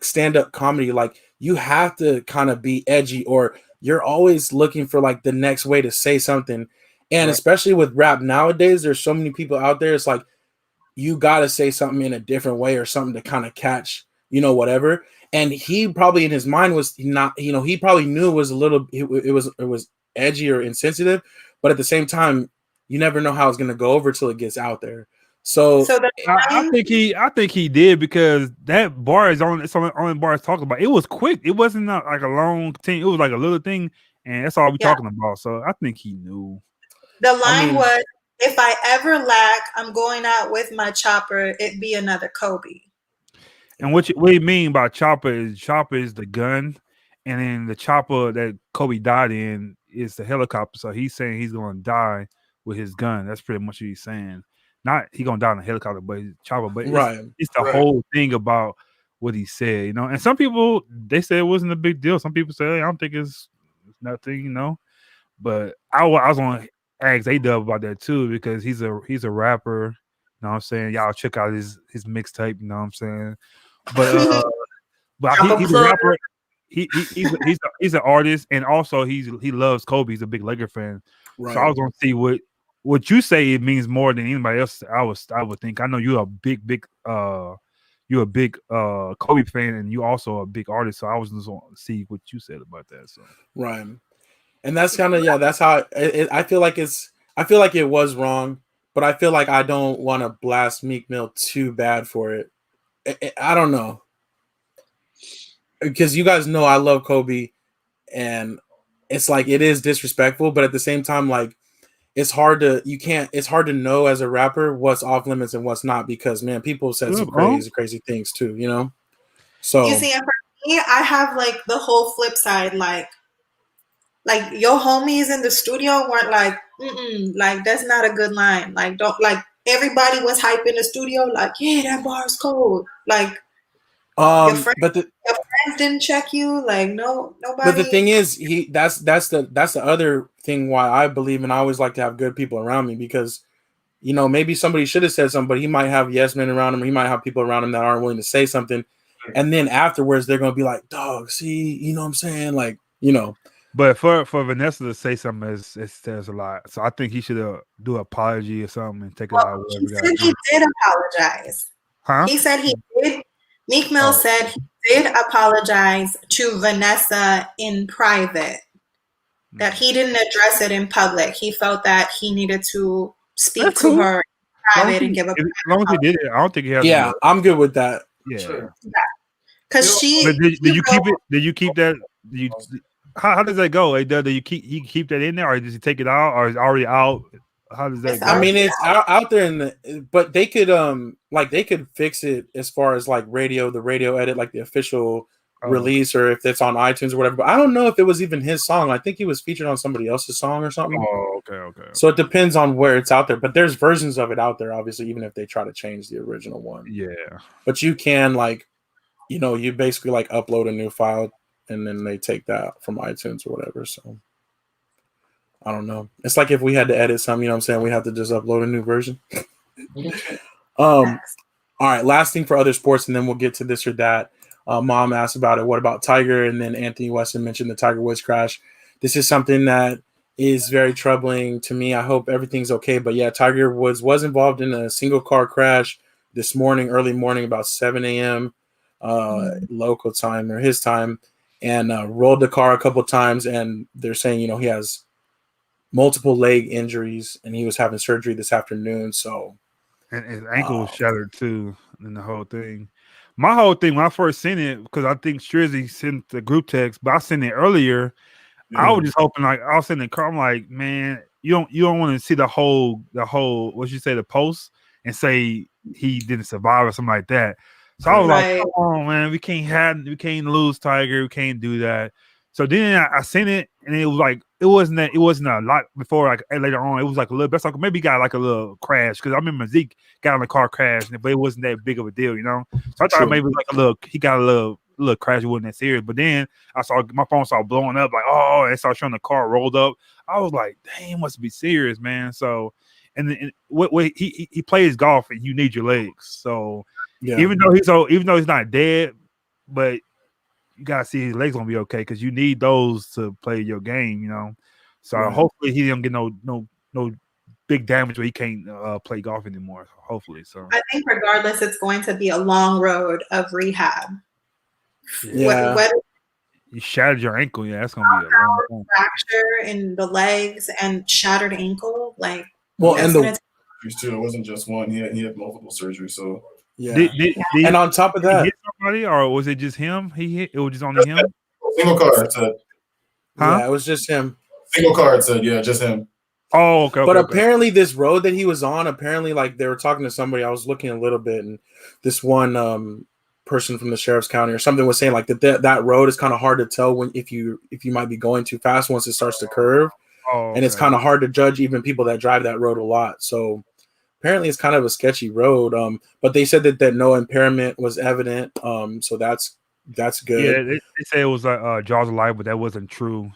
stand-up comedy. Like, you have to kind of be edgy, or you're always looking for like the next way to say something. And especially with rap nowadays, there's so many people out there. It's like, you got to say something in a different way or something to kind of catch, whatever. And he probably in his mind was not, he probably knew it was a little, it was edgy or insensitive, but at the same time, you never know how it's going to go over till it gets out there. So I think he did, because that bar is on. It's on the bar is talking about. It was quick. It wasn't like a long thing. It was like a little thing, and that's all we're talking about. So I think he knew. The line was, "If I ever lack, I'm going out with my chopper. It be another Kobe." And what you mean by chopper is the gun, and then the chopper that Kobe died in is the helicopter. So he's saying he's going to die with his gun. That's pretty much what he's saying. Not he gonna die in a helicopter, but chopper. But it's the whole thing about what he said, And some people, they say it wasn't a big deal. Some people say, hey, I don't think it's nothing, But I was gonna ask A-Dub about that too, because he's a rapper. You know what I'm saying? Y'all check out his mixtape. You know what I'm saying? But he's a rapper. He's an artist, and also he loves Kobe. He's a big Laker fan. Right. So I was gonna see what you say. It means more than anybody else. I would think. I know you're a big you're a big Kobe fan and you also a big artist. So I was just want to see what you said about that. So Right. And that's kind of that's how I feel like it was wrong, but I feel like I don't want to blast Meek Mill too bad for it. I don't know, because you guys know I love Kobe, and it's like it is disrespectful, but at the same time, like it's hard to know as a rapper what's off limits and what's not, because man, people said some crazy things too, you know. So you see, and for me, I have like the whole flip side, like your homies in the studio weren't like, like that's not a good line. Like don't like everybody was hype in the studio, like, yeah, that bar's cold. Like your friends didn't check you, like nobody. But the thing is, that's the other thing why I believe, and I always like to have good people around me, because you know, maybe somebody should have said something, but he might have yes men around him, or he might have people around him that aren't willing to say something. And then afterwards they're gonna be like, dog, see, you know what I'm saying? Like, you know. But for Vanessa to say something, it says a lot. So I think he should do an apology or something and take it out. He said he did apologize. Huh? He said he did. Meek Mill said he did apologize to Vanessa in private. That he didn't address it in public. He felt that he needed to speak to her in private and give a. As long as he did it, I don't think he has. Yeah, I'm good with that. Yeah. Sure. Because she. But did you keep it? Did you keep that? How does that go? Do you keep that in there, or does he take it out, or is it already out? How does that go? I mean, it's out there but they could they could fix it as far as like the radio edit, like the official release, or if it's on iTunes or whatever. But I don't know if it was even his song. I think he was featured on somebody else's song or something. Oh, okay. So it depends on where it's out there. But there's versions of it out there, obviously, even if they try to change the original one. Yeah. But you can you basically like upload a new file, and then they take that from iTunes or whatever. So I don't know. It's like if we had to edit something, you know what I'm saying? We have to just upload a new version. All right. Last thing for other sports, and then we'll get to this or that. Mom asked about it. What about Tiger? And then Anthony Weston mentioned the Tiger Woods crash. This is something that is very troubling to me. I hope everything's okay. But yeah, Tiger Woods was involved in a single car crash this morning, early morning, about 7 a.m. Local time or his time, and rolled the car a couple of times. And they're saying, he has multiple leg injuries, and he was having surgery this afternoon. So, and his ankle was shattered too, in the whole thing. My whole thing when I first seen it, because I think Strizzy sent the group text, but I sent it earlier. Yeah. I was just hoping, like I was sitting in the car, I'm like, man, you don't want to see the whole what you say, the post, and say he didn't survive or something like that. So I was like, come on, man, we can't lose Tiger, we can't do that. So then I seen it, and it was like it wasn't a lot before. Like later on, it was like a little bit. So maybe he got like a little crash, because I remember Zeke got in the car crash, but it wasn't that big of a deal, you know. So I thought maybe it was like he got a little crash. It wasn't that serious. But then I saw my phone started blowing up, like and it started showing the car rolled up. I was like, dang, must be serious, man. So and what he plays golf, and you need your legs. So even though he's not dead, but you gotta see his legs gonna be okay, because you need those to play your game, you know. So hopefully he don't get no big damage where he can't play golf anymore. Hopefully, so I think regardless, it's going to be a long road of rehab. Yeah, you shattered your ankle. Yeah, that's gonna be a long fracture in the legs and shattered ankle. Like, and it wasn't just one. He had multiple surgeries. So. Yeah, and on top of that, hit somebody, or was it just him? It was just only him. Single card said. Yeah, it was just him. Single card said, yeah, just him. Oh, okay. But apparently, this road that he was on, like they were talking to somebody. I was looking a little bit, and this one person from the sheriff's county or something was saying like that road is kind of hard to tell if you might be going too fast once it starts to curve, and it's kind of hard to judge even people that drive that road a lot. So. Apparently, it's kind of a sketchy road, but they said that no impairment was evident, so that's good. Yeah, they say it was jaws of life, but that wasn't true.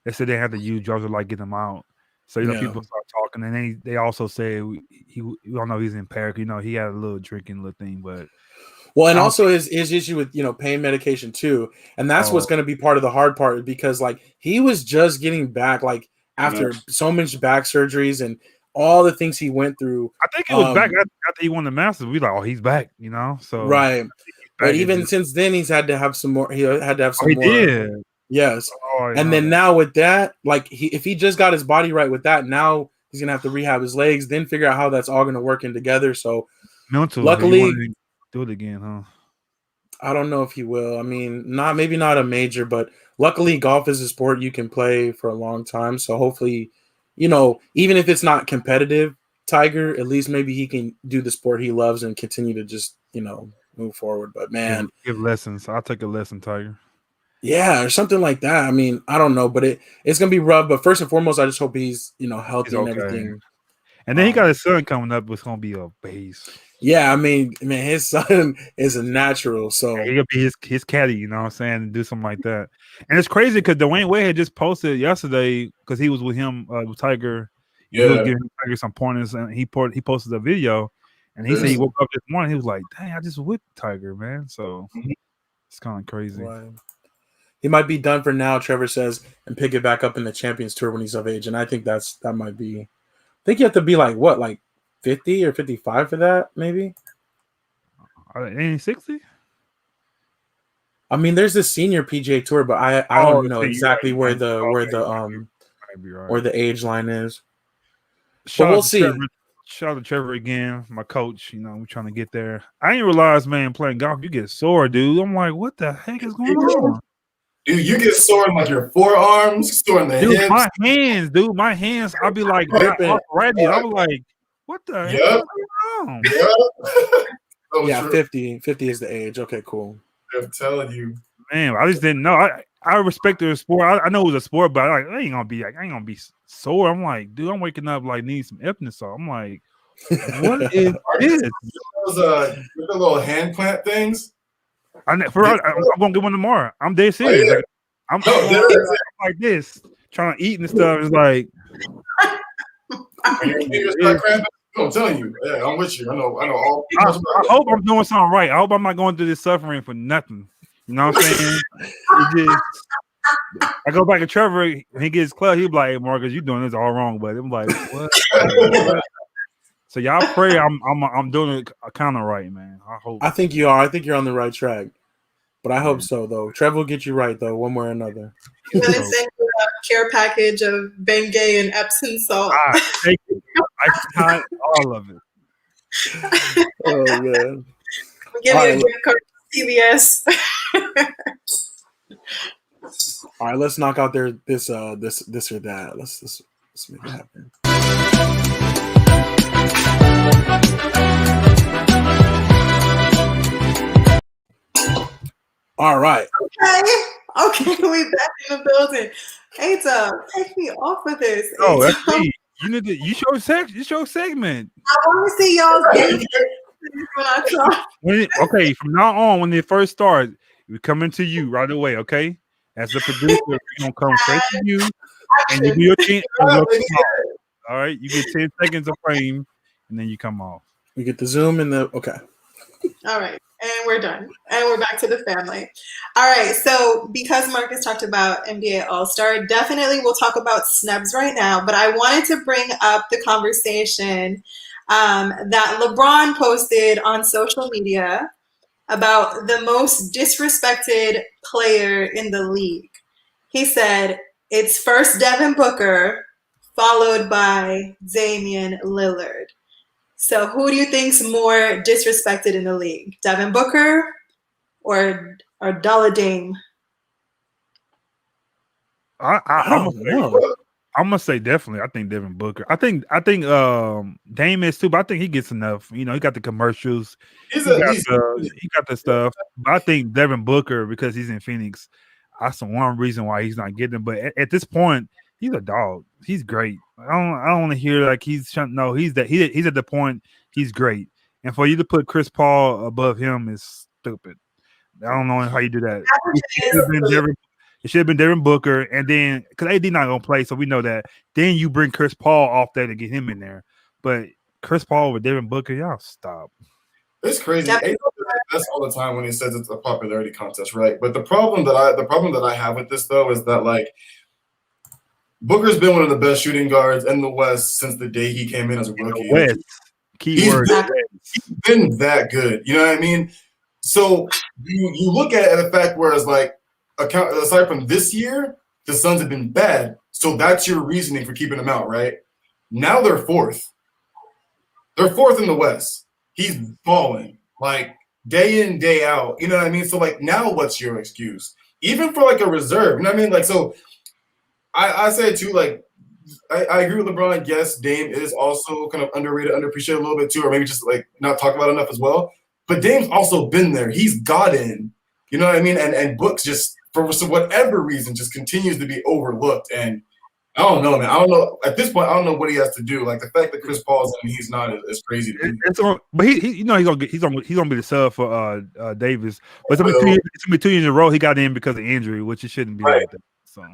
They said they had to use jaws of life to get them out. So people start talking, and they also say we don't know he's impaired. He had a little drinking little thing, but and also his issue with pain medication too, and that's what's going to be part of the hard part, because like he was just getting back like after so much back surgeries, and all the things he went through. I think it was back after he won the Masters. We like, oh, he's back, you know. So right, but even since then, he's had to have some more. He had to have some more. Did. Yes, and then that. now with that, like if he just got his body right with that, now he's gonna have to rehab his legs, then figure out how that's all gonna work in together. So, luckily, do it again, huh? I don't know if he will. I mean, maybe not a major, but luckily, golf is a sport you can play for a long time. So hopefully, even if it's not competitive, Tiger, at least maybe he can do the sport he loves and continue to just move forward. But man, give lessons. I'll take a lesson, Tiger. Yeah, or something like that. I mean, I don't know, but it's gonna be rough. But first and foremost, I just hope he's healthy and everything. And then he got his son coming up, who's gonna be a beast. Yeah, I mean, man, his son is a natural, so he'll be his caddy. You know what I'm saying? And do something like that. And it's crazy because Dwayne Wade had just posted yesterday because he was with him with Tiger. Yeah, he was giving Tiger some pointers, and he posted a video, and he said he woke up this morning. He was like, "Dang, I just whipped Tiger, man." So it's kind of crazy. Right. He might be done for now, Trevor says, and pick it back up in the Champions Tour when he's of age. And I think that might be. I think you have to be like 50 or 55 for that, maybe. Ain't 60? I mean, there's the senior PGA Tour, but I don't know exactly where the age line is. But we'll see. Shout out to Trevor again, my coach. We're trying to get there. I didn't realize, man, playing golf, you get sore, dude. I'm like, what the heck is going on? Dude, you get sore in like your forearms, sore in the hips. My hands, I'll be like, ready. I'm like, what the heck is going on? Yeah, 50 is the age. Okay, cool. I'm telling you. Man, I just didn't know. I respect the sport. I know it was a sport, but I ain't gonna be sore. I'm like, dude, I'm waking up like needing some Epinol. I'm like, what is this? Those little hand plant things. I'm gonna get one tomorrow. I'm dead serious. Oh, yeah. I'm like this, trying to eat and stuff. It's like I'm telling you, yeah, I'm with you. I know. All. I hope I'm doing something right. I hope I'm not going through this suffering for nothing. You know what I'm saying? I go back to Trevor when he gets club. He'll be like, "Hey, Marcus, you doing this all wrong." But I'm like, what? So y'all pray I'm doing it kind of right, man. I hope. I think you are. I think you're on the right track. But I hope so, though. Trevor will get you right, though, one way or another. I'm going to send you a care package of Bengay and Epsom salt. Take it. I got all of it. Oh, man. We'll give you a gift card to CVS. All right, let's knock out this or that. Let's make it happen. All right. Okay, we back in the building. Hey, take me off of this. Oh, that's me. You show segment. I want to see y'all's when I talk. Okay, from now on, when they first start, we coming to you right away. Okay, as the producer, we're gonna come straight to you, and you do your thing. All right, you get 10 seconds of fame, and then you come off. We get the Zoom and the okay. All right. And we're done. And we're back to the family. All right. So because Marcus talked about NBA All-Star, definitely we'll talk about snubs right now. But I wanted to bring up the conversation that LeBron posted on social media about the most disrespected player in the league. He said, it's first Devin Booker, followed by Damian Lillard. So who do you think's more disrespected in the league? Devin Booker or Dollar Dame? I'm gonna say definitely. I think Devin Booker. I think Dame is too, but I think he gets enough. He got the commercials. He got the stuff. But I think Devin Booker, because he's in Phoenix, that's the one reason why he's not getting it. But at this point, he's a dog. He's great. I don't want to hear like he's no. He's at the point. He's great. And for you to put Chris Paul above him is stupid. I don't know how you do that. It should have been Devin Booker, and then because AD not gonna play, so we know that. Then you bring Chris Paul off there to get him in there. But Chris Paul with Devin Booker, y'all stop. It's crazy. AD does this all the time when he says it's a popularity contest, right? But the problem that I have with this though is that like. Booker's been one of the best shooting guards in the West since the day he came in as a rookie. West. Keyword. He's been that good. You know what I mean? So you look at the fact whereas like aside from this year, the Suns have been bad. So that's your reasoning for keeping him out, right? Now they're fourth. They're fourth in the West. He's balling like day in, day out. You know what I mean? So like now what's your excuse? Even for like a reserve, you know what I mean? Like so I say too, like I agree with LeBron. Yes, Dame is also kind of underrated, underappreciated a little bit too, or maybe just like not talked about enough as well. But Dame's also been there. He's got in. You know what I mean? And Book's just for whatever reason just continues to be overlooked. And I don't know, man. I don't know at this point. I don't know what he has to do. Like the fact that Chris Paul's and he's not is crazy to me. But he you know he's gonna be the sub for Davis. But it's gonna be 2 years in a row he got in because of injury, which it shouldn't be like that. So.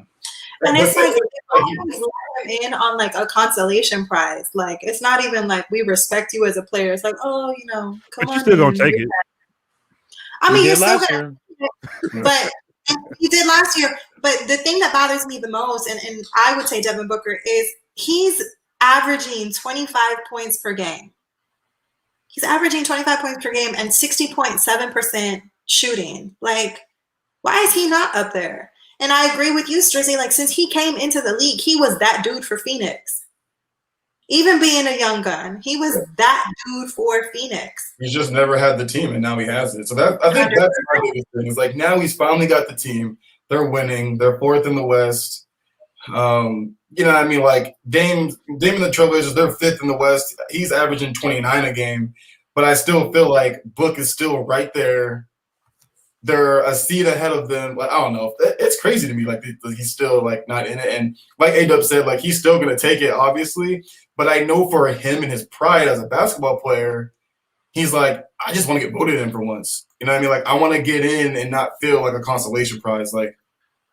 And it's like always let him in on like a consolation prize. Like it's not even like we respect you as a player. It's like, oh, you know, come but on. You still gonna take it. I mean, you're still gonna, but he did last year. But the thing that bothers me the most, and I would say Devin Booker, is he's averaging 25 points per game. He's averaging 25 points per game and 60.7% shooting. Like, why is he not up there? And I agree with you, Strizzy. Like, since he came into the league, he was that dude for Phoenix. Even being a young gun, he was that dude for Phoenix. He's just never had the team, and now he has it. So that I think that's my biggest thing. Is like now he's finally got the team. They're winning. They're fourth in the West. You know what I mean? Like Dame and the Trailblazers, they're fifth in the West. He's averaging 29 a game, but I still feel like Book is still right there. They're a seat ahead of them. Like I don't know. It's crazy to me. Like he's still like not in it. And like A-Dub said, like he's still gonna take it, obviously. But I know for him and his pride as a basketball player, he's like, I just want to get voted in for once. You know what I mean? Like I want to get in and not feel like a consolation prize. Like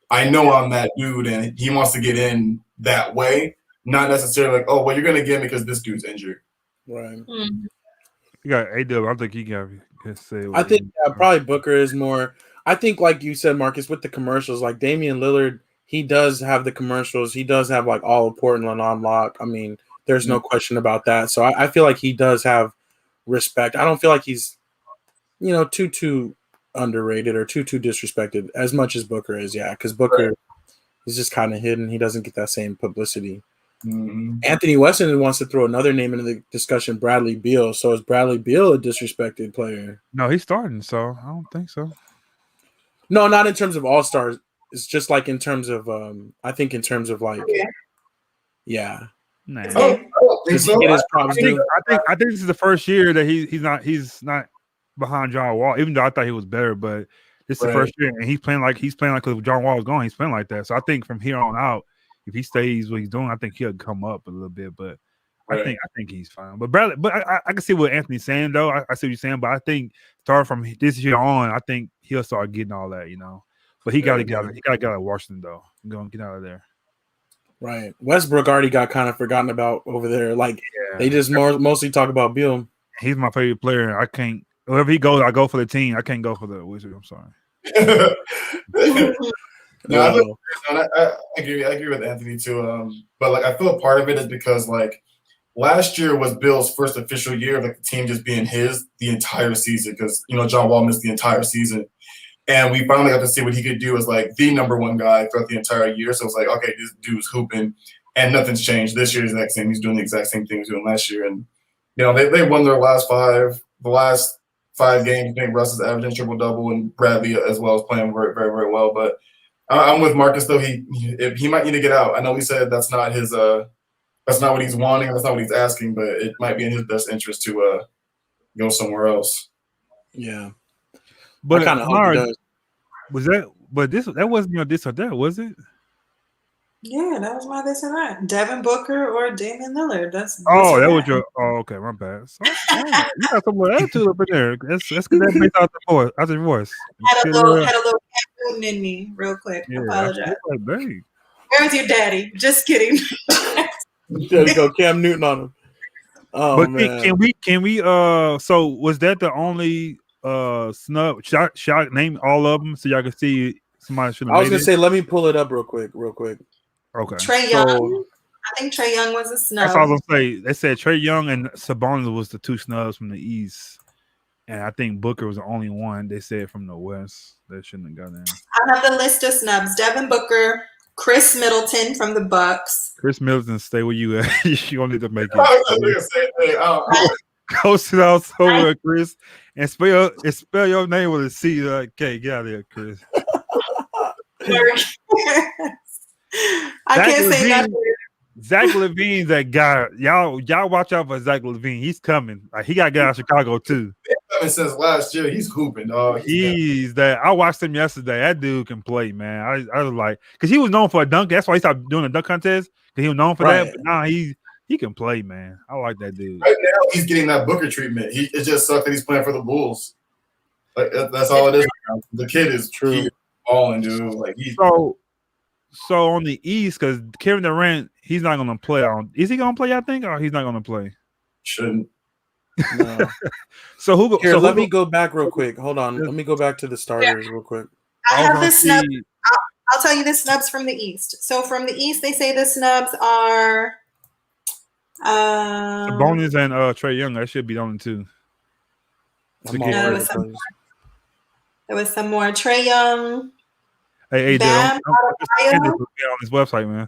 I know I'm that dude, and he wants to get in that way, not necessarily like, oh, well, you're gonna get me because this dude's injured. Right. Mm-hmm. You got A-Dub. I think he got to say. I think probably Booker is more. I think, like you said, Marcus, with the commercials, like Damian Lillard, he does have the commercials. He does have like all of Portland on lock. I mean, there's no question about that. So I feel like he does have respect. I don't feel like he's, you know, too underrated or too disrespected as much as Booker is. Yeah, because Booker is just kind of hidden. He doesn't get that same publicity. Mm-hmm. Anthony Weston wants to throw another name into the discussion, Bradley Beal. So is Bradley Beal a disrespected player? No, he's starting, so I don't think so. No, not in terms of all-stars. It's just like in terms of I think in terms of like yeah. Nah. Does he get his props due? I think this is the first year that he's not behind John Wall, even though I thought he was better, but this is the first year and he's playing like because John Wall is going, he's playing like that. So I think from here on out, if he stays what he's doing, I think he'll come up a little bit. But I think he's fine. But Bradley, but I can see what Anthony's saying though. I see what you're saying, but I think starting from this year on, I think he'll start getting all that, you know. But he got to get out of Washington though. He's gonna get out of there. Right. Westbrook already got kind of forgotten about over there. Like they just mostly talk about Beal. He's my favorite player. I can't. Wherever he goes, I go for the team. I can't go for the Wizards. I'm sorry. No, I agree with Anthony too. But like I feel part of it is because like last year was Bill's first official year of like the team just being his the entire season because you know John Wall missed the entire season, and we finally got to see what he could do as like the number one guy throughout the entire year. So it's like okay, this dude's hooping, and nothing's changed. This year is the exact same. He's doing the exact same thing he was doing last year, and you know they won their last five. The last 5 games, I think Russ is averaging triple-double, and Bradley as well is playing very, very, very well. But I'm with Marcus though. He might need to get out. I know he said that's not his that's not what he's wanting. That's not what he's asking. But it might be in his best interest to go somewhere else. Yeah, but kind of hope he does. Was that? But that wasn't your this or that, was it? Yeah, that was my this and that. Devin Booker or Damian Lillard. That's that was your. Oh, okay, my bad. So, you got some more attitude up in there. Let's get that based out the voice. Had a little Cam Newton in me, real quick. Yeah, apologize. Where was your daddy? Just kidding. There you go, Cam Newton on him. Oh but man. Can we? So was that the only snub? Should I name all of them so y'all can see? Somebody should have. I was gonna say, let me pull it up real quick. Okay. Trae Young. I think Trae Young was a snub. That's all I was gonna say. They said Trae Young and Sabonis was the 2 snubs from the East, and I think Booker was the only one they said from the West that shouldn't have got in. I have the list of snubs: Devin Booker, Chris Middleton from the Bucks. Chris Middleton, stay where you at. You don't need to make I was gonna say, hey, Go sit down somewhere, Chris, and spell your name with a C. Okay, get out of here, Chris. I can't say nothing. Zach LaVine, that guy. Y'all watch out for Zach LaVine. He's coming. Like, he got to get out of Chicago too. Since last year, he's hooping. He's that. I watched him yesterday. That dude can play, man. I was like, because he was known for a dunk. That's why he stopped doing the dunk contest. Because he was known for that. But now he can play, man. I like that dude. Right now, he's getting that Booker treatment. It just sucks that he's playing for the Bulls. Like that's all it is. Right now. The kid is true balling, dude. Like he's so on the East, because Kevin Durant, he's not going to play on. Is he going to play? I think, or he's not going to play. Shouldn't. No. So who? Here, let me go back real quick. Hold on. Let me go back to the starters real quick. I have the snubs. I'll tell you the snubs from the East. So from the East, they say the snubs are Sabonis and Trae Young. That should be on too. There was some more. Trae Young. Hey, Bam don't on his website, man.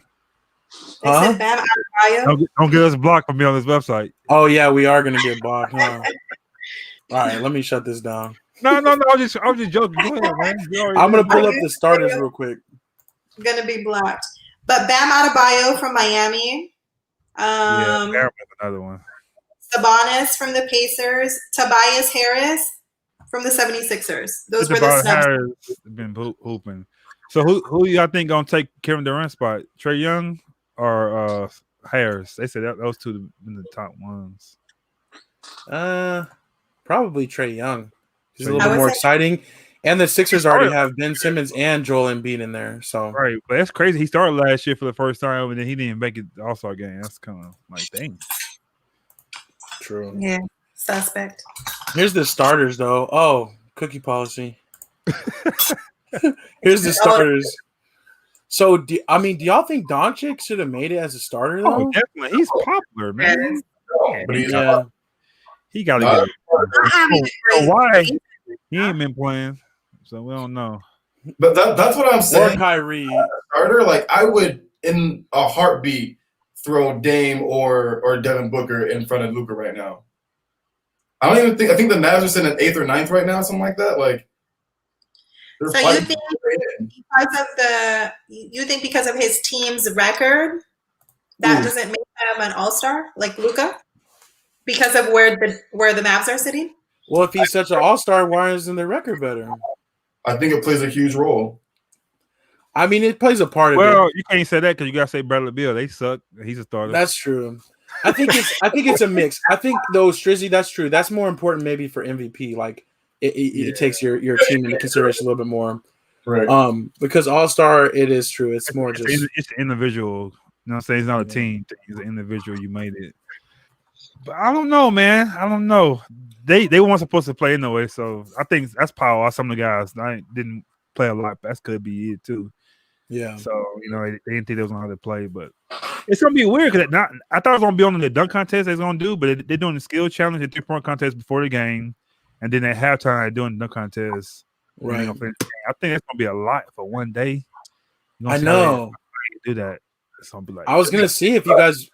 They said Bam Adebayo. Don't get us blocked from me on this website. Oh yeah, we are gonna get blocked. Huh? All right, let me shut this down. No. I was just joking. Go ahead, man. I'm gonna pull up the starters real quick. Gonna be blocked, but Bam Adebayo from Miami. Yeah, another one. Sabonis from the Pacers. Tobias Harris from the 76ers. Those were the snubs. Harris been hooping. So who y'all think gonna take Kevin Durant's spot? Trae Young or Harris? They said that those two been the top ones. Probably Trae Young. He's a little bit more exciting. And the Sixers already have Ben Simmons and Joel Embiid in there. So right, but that's crazy. He started last year for the first time, and then he didn't make it the All-Star game. That's kind of like, dang. True. Yeah, suspect. Here's the starters, though. Oh, cookie policy. Here's the starters. So, do y'all think Doncic should have made it as a starter, though? Oh, definitely. He's popular, man. But he got to get it. So why? He ain't been playing, so we don't know. But that's what I'm saying. Or Kyrie. Starter, like I would, in a heartbeat, throw Dame or Devin Booker in front of Luka right now. I don't even think. I think the Mavs are sitting at 8th or 9th right now, something like that. Like, so you think because of his team's record, that doesn't make him an all-star like Luka? Because of where the Mavs are sitting? Well, if he's such an all-star, why isn't their record better? I think it plays a huge role. I mean, it plays a part of it. Well, you can't say that because you gotta say Bradley Beal. They suck. He's a starter. That's true. I think it's a mix. I think though, Strizzy, that's true. That's more important maybe for MVP. Like it takes your team into consideration a little bit more. Right. Because all-star, it is true. It's more just it's an individual. You know what I'm saying? It's not a team thing. It's an individual. You made it. But I don't know, man. I don't know. They weren't supposed to play anyway, so I think that's power. Some of the guys didn't play a lot. But that could be it too. Yeah. So they didn't think they was gonna have to play, but it's gonna be weird because I thought it was gonna be on the dunk contest they're gonna do, but they're doing the skill challenge, the 3-point contest before the game, and then at halftime they're doing the dunk contest. Right. I think it's gonna be a lot for one day. I know. Do that. It's gonna be like. I was gonna see if you guys.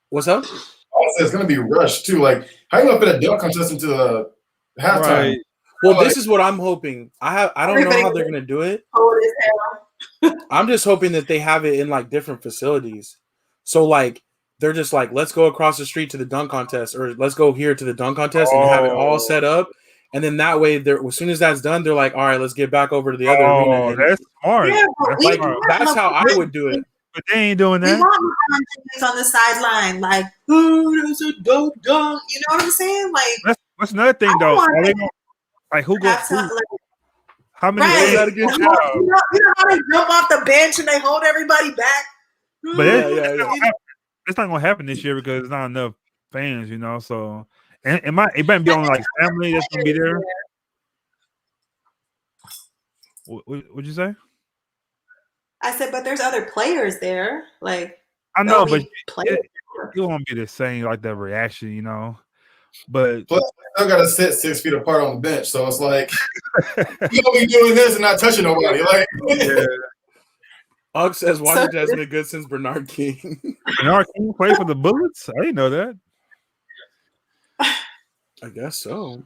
What's up? Also, it's going to be rushed, too. Like, how you going to fit a dunk contest into the halftime? Right. Well, this is what I'm hoping. I don't know how they're going to do it. I'm just hoping that they have it in, like, different facilities. So, like, they're just like, let's go across the street to the dunk contest, or let's go here to the dunk contest and have it all set up. And then that way, as soon as that's done, they're like, all right, let's get back over to the other arena. Oh, that's smart. Yeah, that's how I would do it. But they ain't doing that. We want LeBron on the sideline, like, oh, there's a dunk. You know what I'm saying? Like, that's another thing, though. Like, who goes? How many? Right. Got a good job. You know how they jump off the bench and they hold everybody back. But it's not gonna happen this year because there's not enough fans, So, and it might be on like family that's gonna be there. What'd you say? I said, but there's other players there. Like, I know, but players. it won't be the same like that reaction, you know. But plus, I still gotta sit 6 feet apart on the bench, so it's like you don't be doing this and not touching nobody. Like, yeah. Ugg says Water Jet's been good since Bernard King. Bernard King played for the Bullets? I didn't know that. I guess so.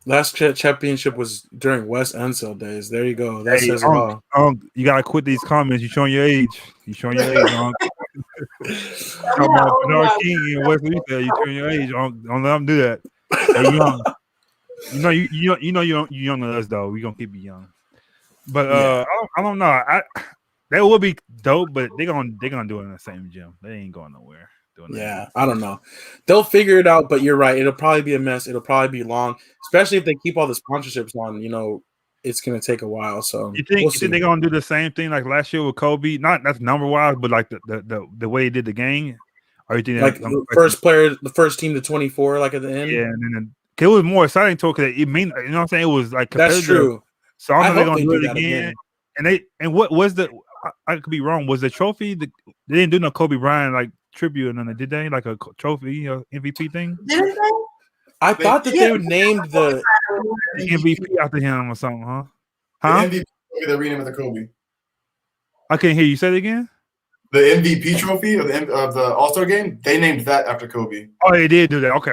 Last championship was during Wes Unseld days. There you go. That says a lot. You gotta quit these comments. You're showing your age. You're showing your age, Unc. Talking about Bernard King and Wes Unseld. You're showing your age. Don't let them do that. They're young. You know you're younger than us though. We're gonna keep you young. But I don't know. That would be dope, but they're gonna do it in the same gym. They ain't going nowhere. Yeah, I don't know. They'll figure it out, but you're right. It'll probably be a mess. It'll probably be long, especially if they keep all the sponsorships on. You know, it's gonna take a while. So you think they're gonna do the same thing like last year with Kobe? Not that's number wise, but like the way he did the game. Or you think like the first team to 24, like at the end? Yeah, and then it was more exciting to it. It mean, you know what I'm saying? It was like that's true. So I don't know they're gonna do it again. And what was the? I could be wrong. Was the trophy? They didn't do no Kobe Bryant like tribute, and then did they like a trophy MVP thing? Didn't they? I thought that they named the MVP after him or something, huh? The MVP trophy, they renamed it to Kobe. I can't hear you. Say it again. The MVP trophy of the All-Star game, they named that after Kobe. Oh, they did do that. Okay,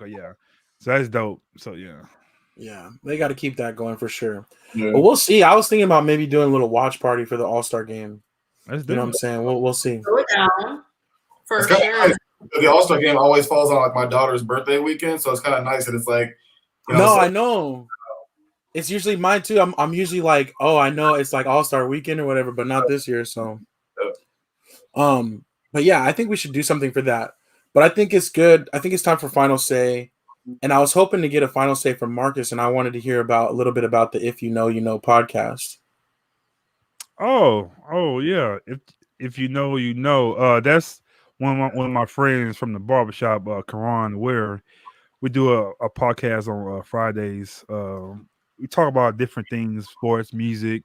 yeah. So that's dope. So yeah, they got to keep that going for sure. Yeah. But we'll see. I was thinking about maybe doing a little watch party for the All-Star game. That's you know what I'm saying? We'll see. Go down for It's sure. Nice. The All-Star game always falls on like my daughter's birthday weekend, so it's kind of nice that it's like. I know. It's usually mine too. I'm usually like, oh, I know it's like All-Star weekend or whatever, but not this year. So, but yeah, I think we should do something for that. But I think it's good. I think it's time for final say. And I was hoping to get a final say from Marcus, and I wanted to hear a little bit about the If You Know, You Know podcast. Oh yeah. If you know, you know. That's one of my friends from the barbershop, Karan, where we do a podcast on Fridays. We talk about different things, sports, music.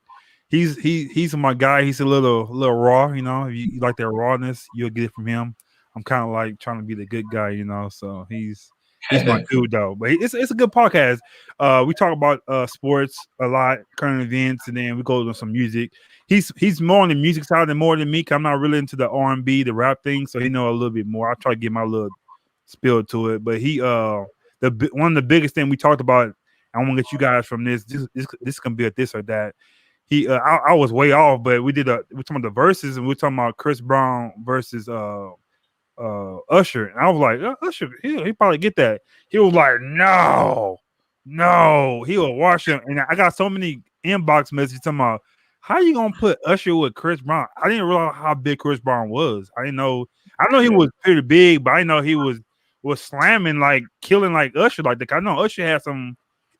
He's my guy. He's a little raw, you know. If you like that rawness, you'll get it from him. I'm kind of like trying to be the good guy, you know. So he's my dude though. But it's a good podcast. We talk about sports a lot, current events, and then we go to some music. He's more on the music side than more than me. I'm not really into the R&B, the rap thing, so he know a little bit more. I try to get my little spill to it. But he one of the biggest thing we talked about. I want to get you guys from this. This can be a this or that. I was way off, but we're talking about the verses, and we're talking about Chris Brown versus Usher, and I was like, Usher, he probably get that. He was like, no, he will wash him. And I got so many inbox messages talking about how you gonna put Usher with Chris Brown. I didn't realize how big Chris Brown was. I know he was pretty big, but I know he was slamming, like killing like Usher. Like I know Usher had he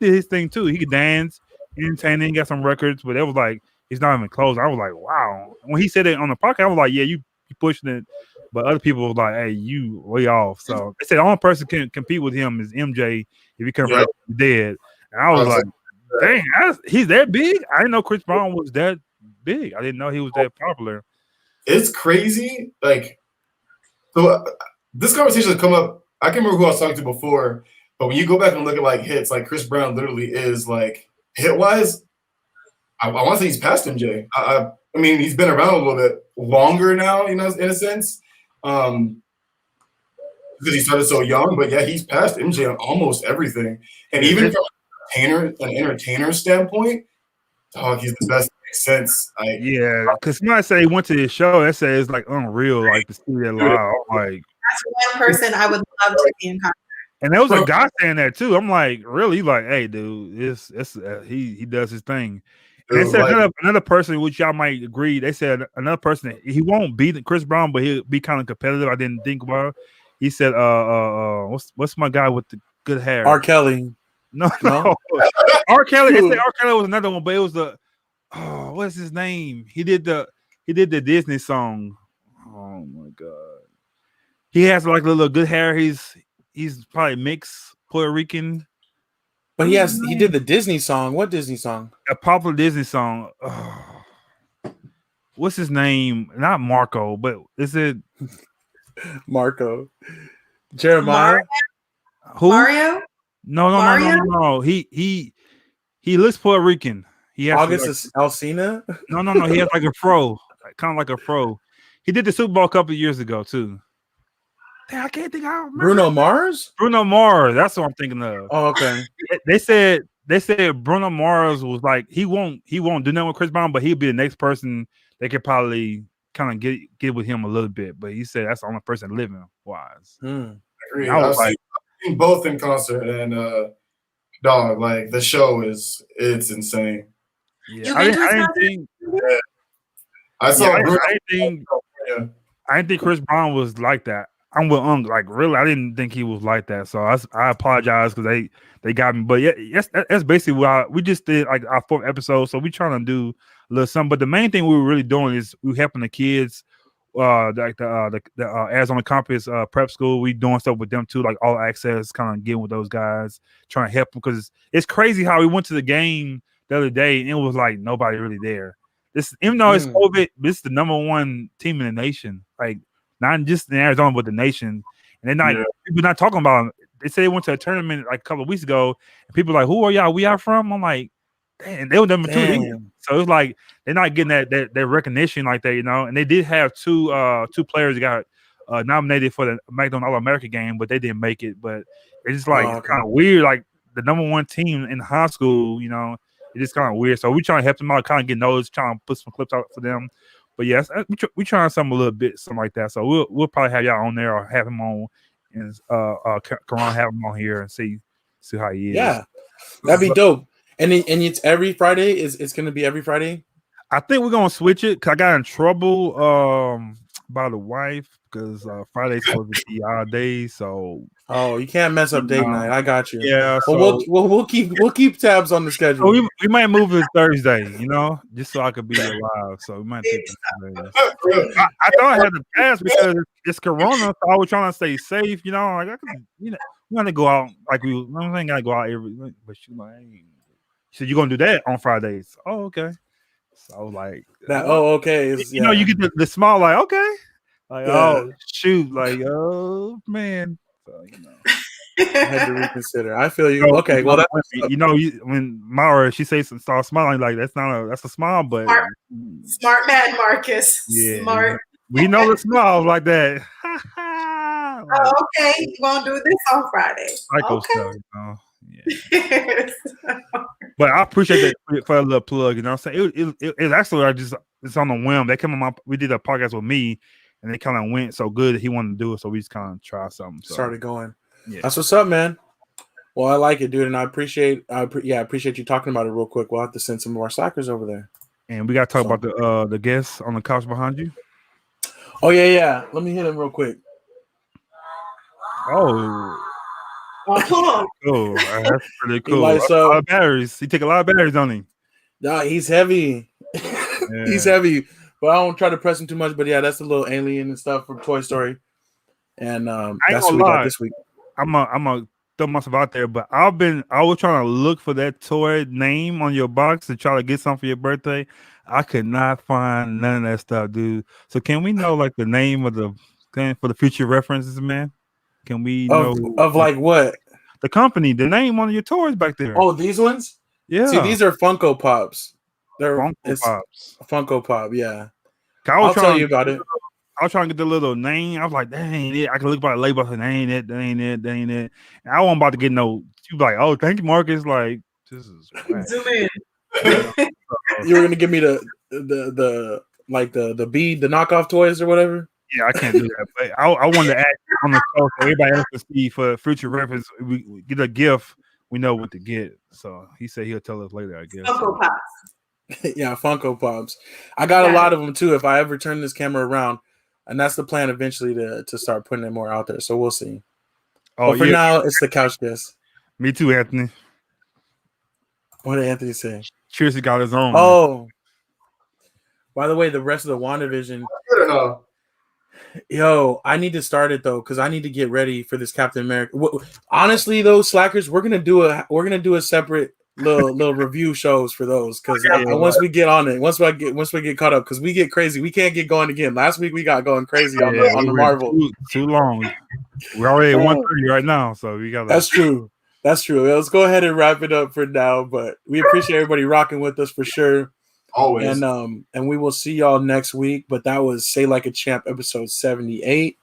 did his thing too. He could dance, entertaining, got some records, but it was like he's not even close. I was like, wow. When he said it on the podcast, I was like, yeah, you pushing it. But other people were like, hey, you way off. So they said the only person can compete with him is MJ if he comes right dead. And I was like, dang, he's that big? I didn't know Chris Brown was that big. I didn't know he was that popular. It's crazy. Like, so this conversation has come up. I can't remember who I was talking to before, but when you go back and look at like hits, like Chris Brown literally is like hit-wise, I want to say he's past MJ. I mean, he's been around a little bit longer now, you know, in a sense. Because he started so young, but yeah, he's past MJ on almost everything. And even from an entertainer standpoint, he's the best. Makes sense. Because somebody say he went to his show. That says it's like unreal, like to see that live. Like that's one person I would love to be in concert. And there was a guy saying that too. I'm like, really? He's like, hey, dude, he does his thing. And they said another person, which y'all might agree, they said another person, he won't beat Chris Brown, but he'll be kind of competitive. I didn't think about it. He said, what's my guy with the good hair? R. Kelly. No. R. Kelly. They said R. Kelly was another one, but it was what's his name? He did the Disney song. Oh my god. He has like a little good hair. He's probably mixed Puerto Rican. But he did the Disney song. What Disney song? A popular Disney song. Oh. what's his name? Not Marco, but is it Marco. Jeremiah. who? Mario? No. He looks Puerto Rican. He has August Alsina. no. He has like a fro, kind of like a fro. He did the Super Bowl a couple of years ago too. Damn, I can't think. I don't remember. Bruno Mars. Bruno Mars. That's what I'm thinking of. Oh, okay. They said Bruno Mars was like he won't do nothing with Chris Brown, but he'll be the next person they could probably kind of get with him a little bit. But he said that's the only person living wise. I agree. I was I've seen both in concert, and dog, like the show it's insane. Yeah, I didn't think. I saw. I didn't think Chris Brown was like that. I'm with like really, I didn't think he was like that. So I apologize because they got me. But yeah, yes, that's basically what we just did, like our 4th episode. So we trying to do a little something. But the main thing we were really doing is we helping the kids, like the Arizona Campus prep school. We doing stuff with them too, like all access, kind of getting with those guys, trying to help them because it's crazy how we went to the game the other day and it was like nobody really there. This, even though it's COVID, this is the #1 team in the nation. Like. Not just in Arizona, but the nation. And they're not people not talking about them. They say they went to a tournament like a couple of weeks ago, and people are like, "Who are y'all? We are from?" I'm like, "Damn, they were number 2 here." So it's like they're not getting that recognition like that, you know. And they did have two players that got nominated for the McDonald's All-America game, but they didn't make it. But it's just like kind of weird, like the #1 team in high school, you know. It's just kind of weird. So we trying to help them out, kind of get those, trying to put some clips out for them. But yes, we trying something a little bit, something like that. So we'll probably have y'all on there or have him on, and Karan have him on here and see how he is. Yeah, that'd be dope. And it's every Friday. It's going to be every Friday. I think we're gonna switch it because I got in trouble by the wife because Friday's supposed to be our day. So you can't mess up date night. I got you. Yeah. So we'll keep tabs on the schedule. So we might move it to Thursday, you know, just so I could be alive. So we might take it. I thought I had to pass because it's Corona, so I was trying to stay safe. You know, like I could, you know, we gotta go out like we. I ain't gotta go out every. But she like, she said you're gonna do that on Fridays. Oh, okay. So I was like, that. Oh, okay. You know, you get the smile, like okay, like oh shoot, like oh man. So you know. I had to reconsider. I feel you. Okay, well, you know, when Mara she says start smiling, like that's a smile, but smart man, Marcus. Yeah, smart. We know the smile like that. Oh, okay, you gonna do this on Friday? Psycho okay. Stuff, you know? Yeah. But I appreciate that for a little plug. You know what I'm saying? It's actually it's on a whim. They came on we did a podcast with me, and they kind of went so good that he wanted to do it, so we just kind of try something. So. Started going. Yeah. That's what's up, man. Well, I like it, dude, and I appreciate you talking about it real quick. We'll have to send some more Slackers over there. And we got to talk about the guests on the couch behind you. Oh yeah. Let me hit him real quick. Oh, cool. That's pretty cool. He lights up. A lot of batteries. He take a lot of batteries, don't he? No, he's heavy. Yeah. He's heavy, but I don't try to press him too much. But yeah, that's a little alien and stuff from Toy Story, and that's what we got this week. I'm a throw myself out there, but I was trying to look for that toy name on your box to try to get something for your birthday. I could not find none of that stuff, dude. So can we know like the name of for the future references, man? Can we know of like what? The company, the name on your toys back there. Oh, these ones? Yeah. See, these are Funko Pops. They're Funko Pops. Funko Pop, yeah. I'll tell you about it. I was trying to get the little name. I was like, that ain't it. I can look by the label. That ain't it. That ain't it. That ain't it. And I wasn't about to get no. She was like, oh, thank you, Marcus. Like, this is zoom in. You were gonna give me the bead, the knockoff toys or whatever. Yeah, I can't do that. But I wanted to add on the show so everybody else can see for future reference. We get a gift, we know what to get. So he said he'll tell us later, I guess. Funko Pops. Yeah, Funko Pops. I got a lot of them too. If I ever turn this camera around, and that's the plan eventually to start putting it more out there. So we'll see. But for now, it's the couch guest. Me too, Anthony. What did Anthony say? Cheers, he got his own. Oh, man. By the way, the rest of the WandaVision. Yo, I need to start it though because I need to get ready for this Captain America. Honestly, though, Slackers, we're gonna do a separate little review shows for those because once we get on it, once we get caught up, because we get crazy, we can't get going again. Last week we got going crazy on the Marvel. Too long. We're already at 1:30 right now, so we got. That's true. That's true. Let's go ahead and wrap it up for now. But we appreciate everybody rocking with us for sure. Always. And we will see y'all next week. But that was Say Like a Champ episode 78.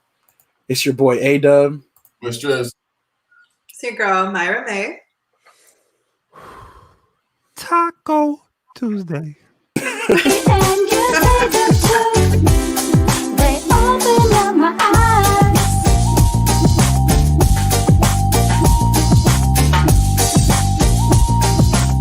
It's your boy A-Dub. Mistress. It's your girl Myra May. Taco Tuesday. And you say the truth.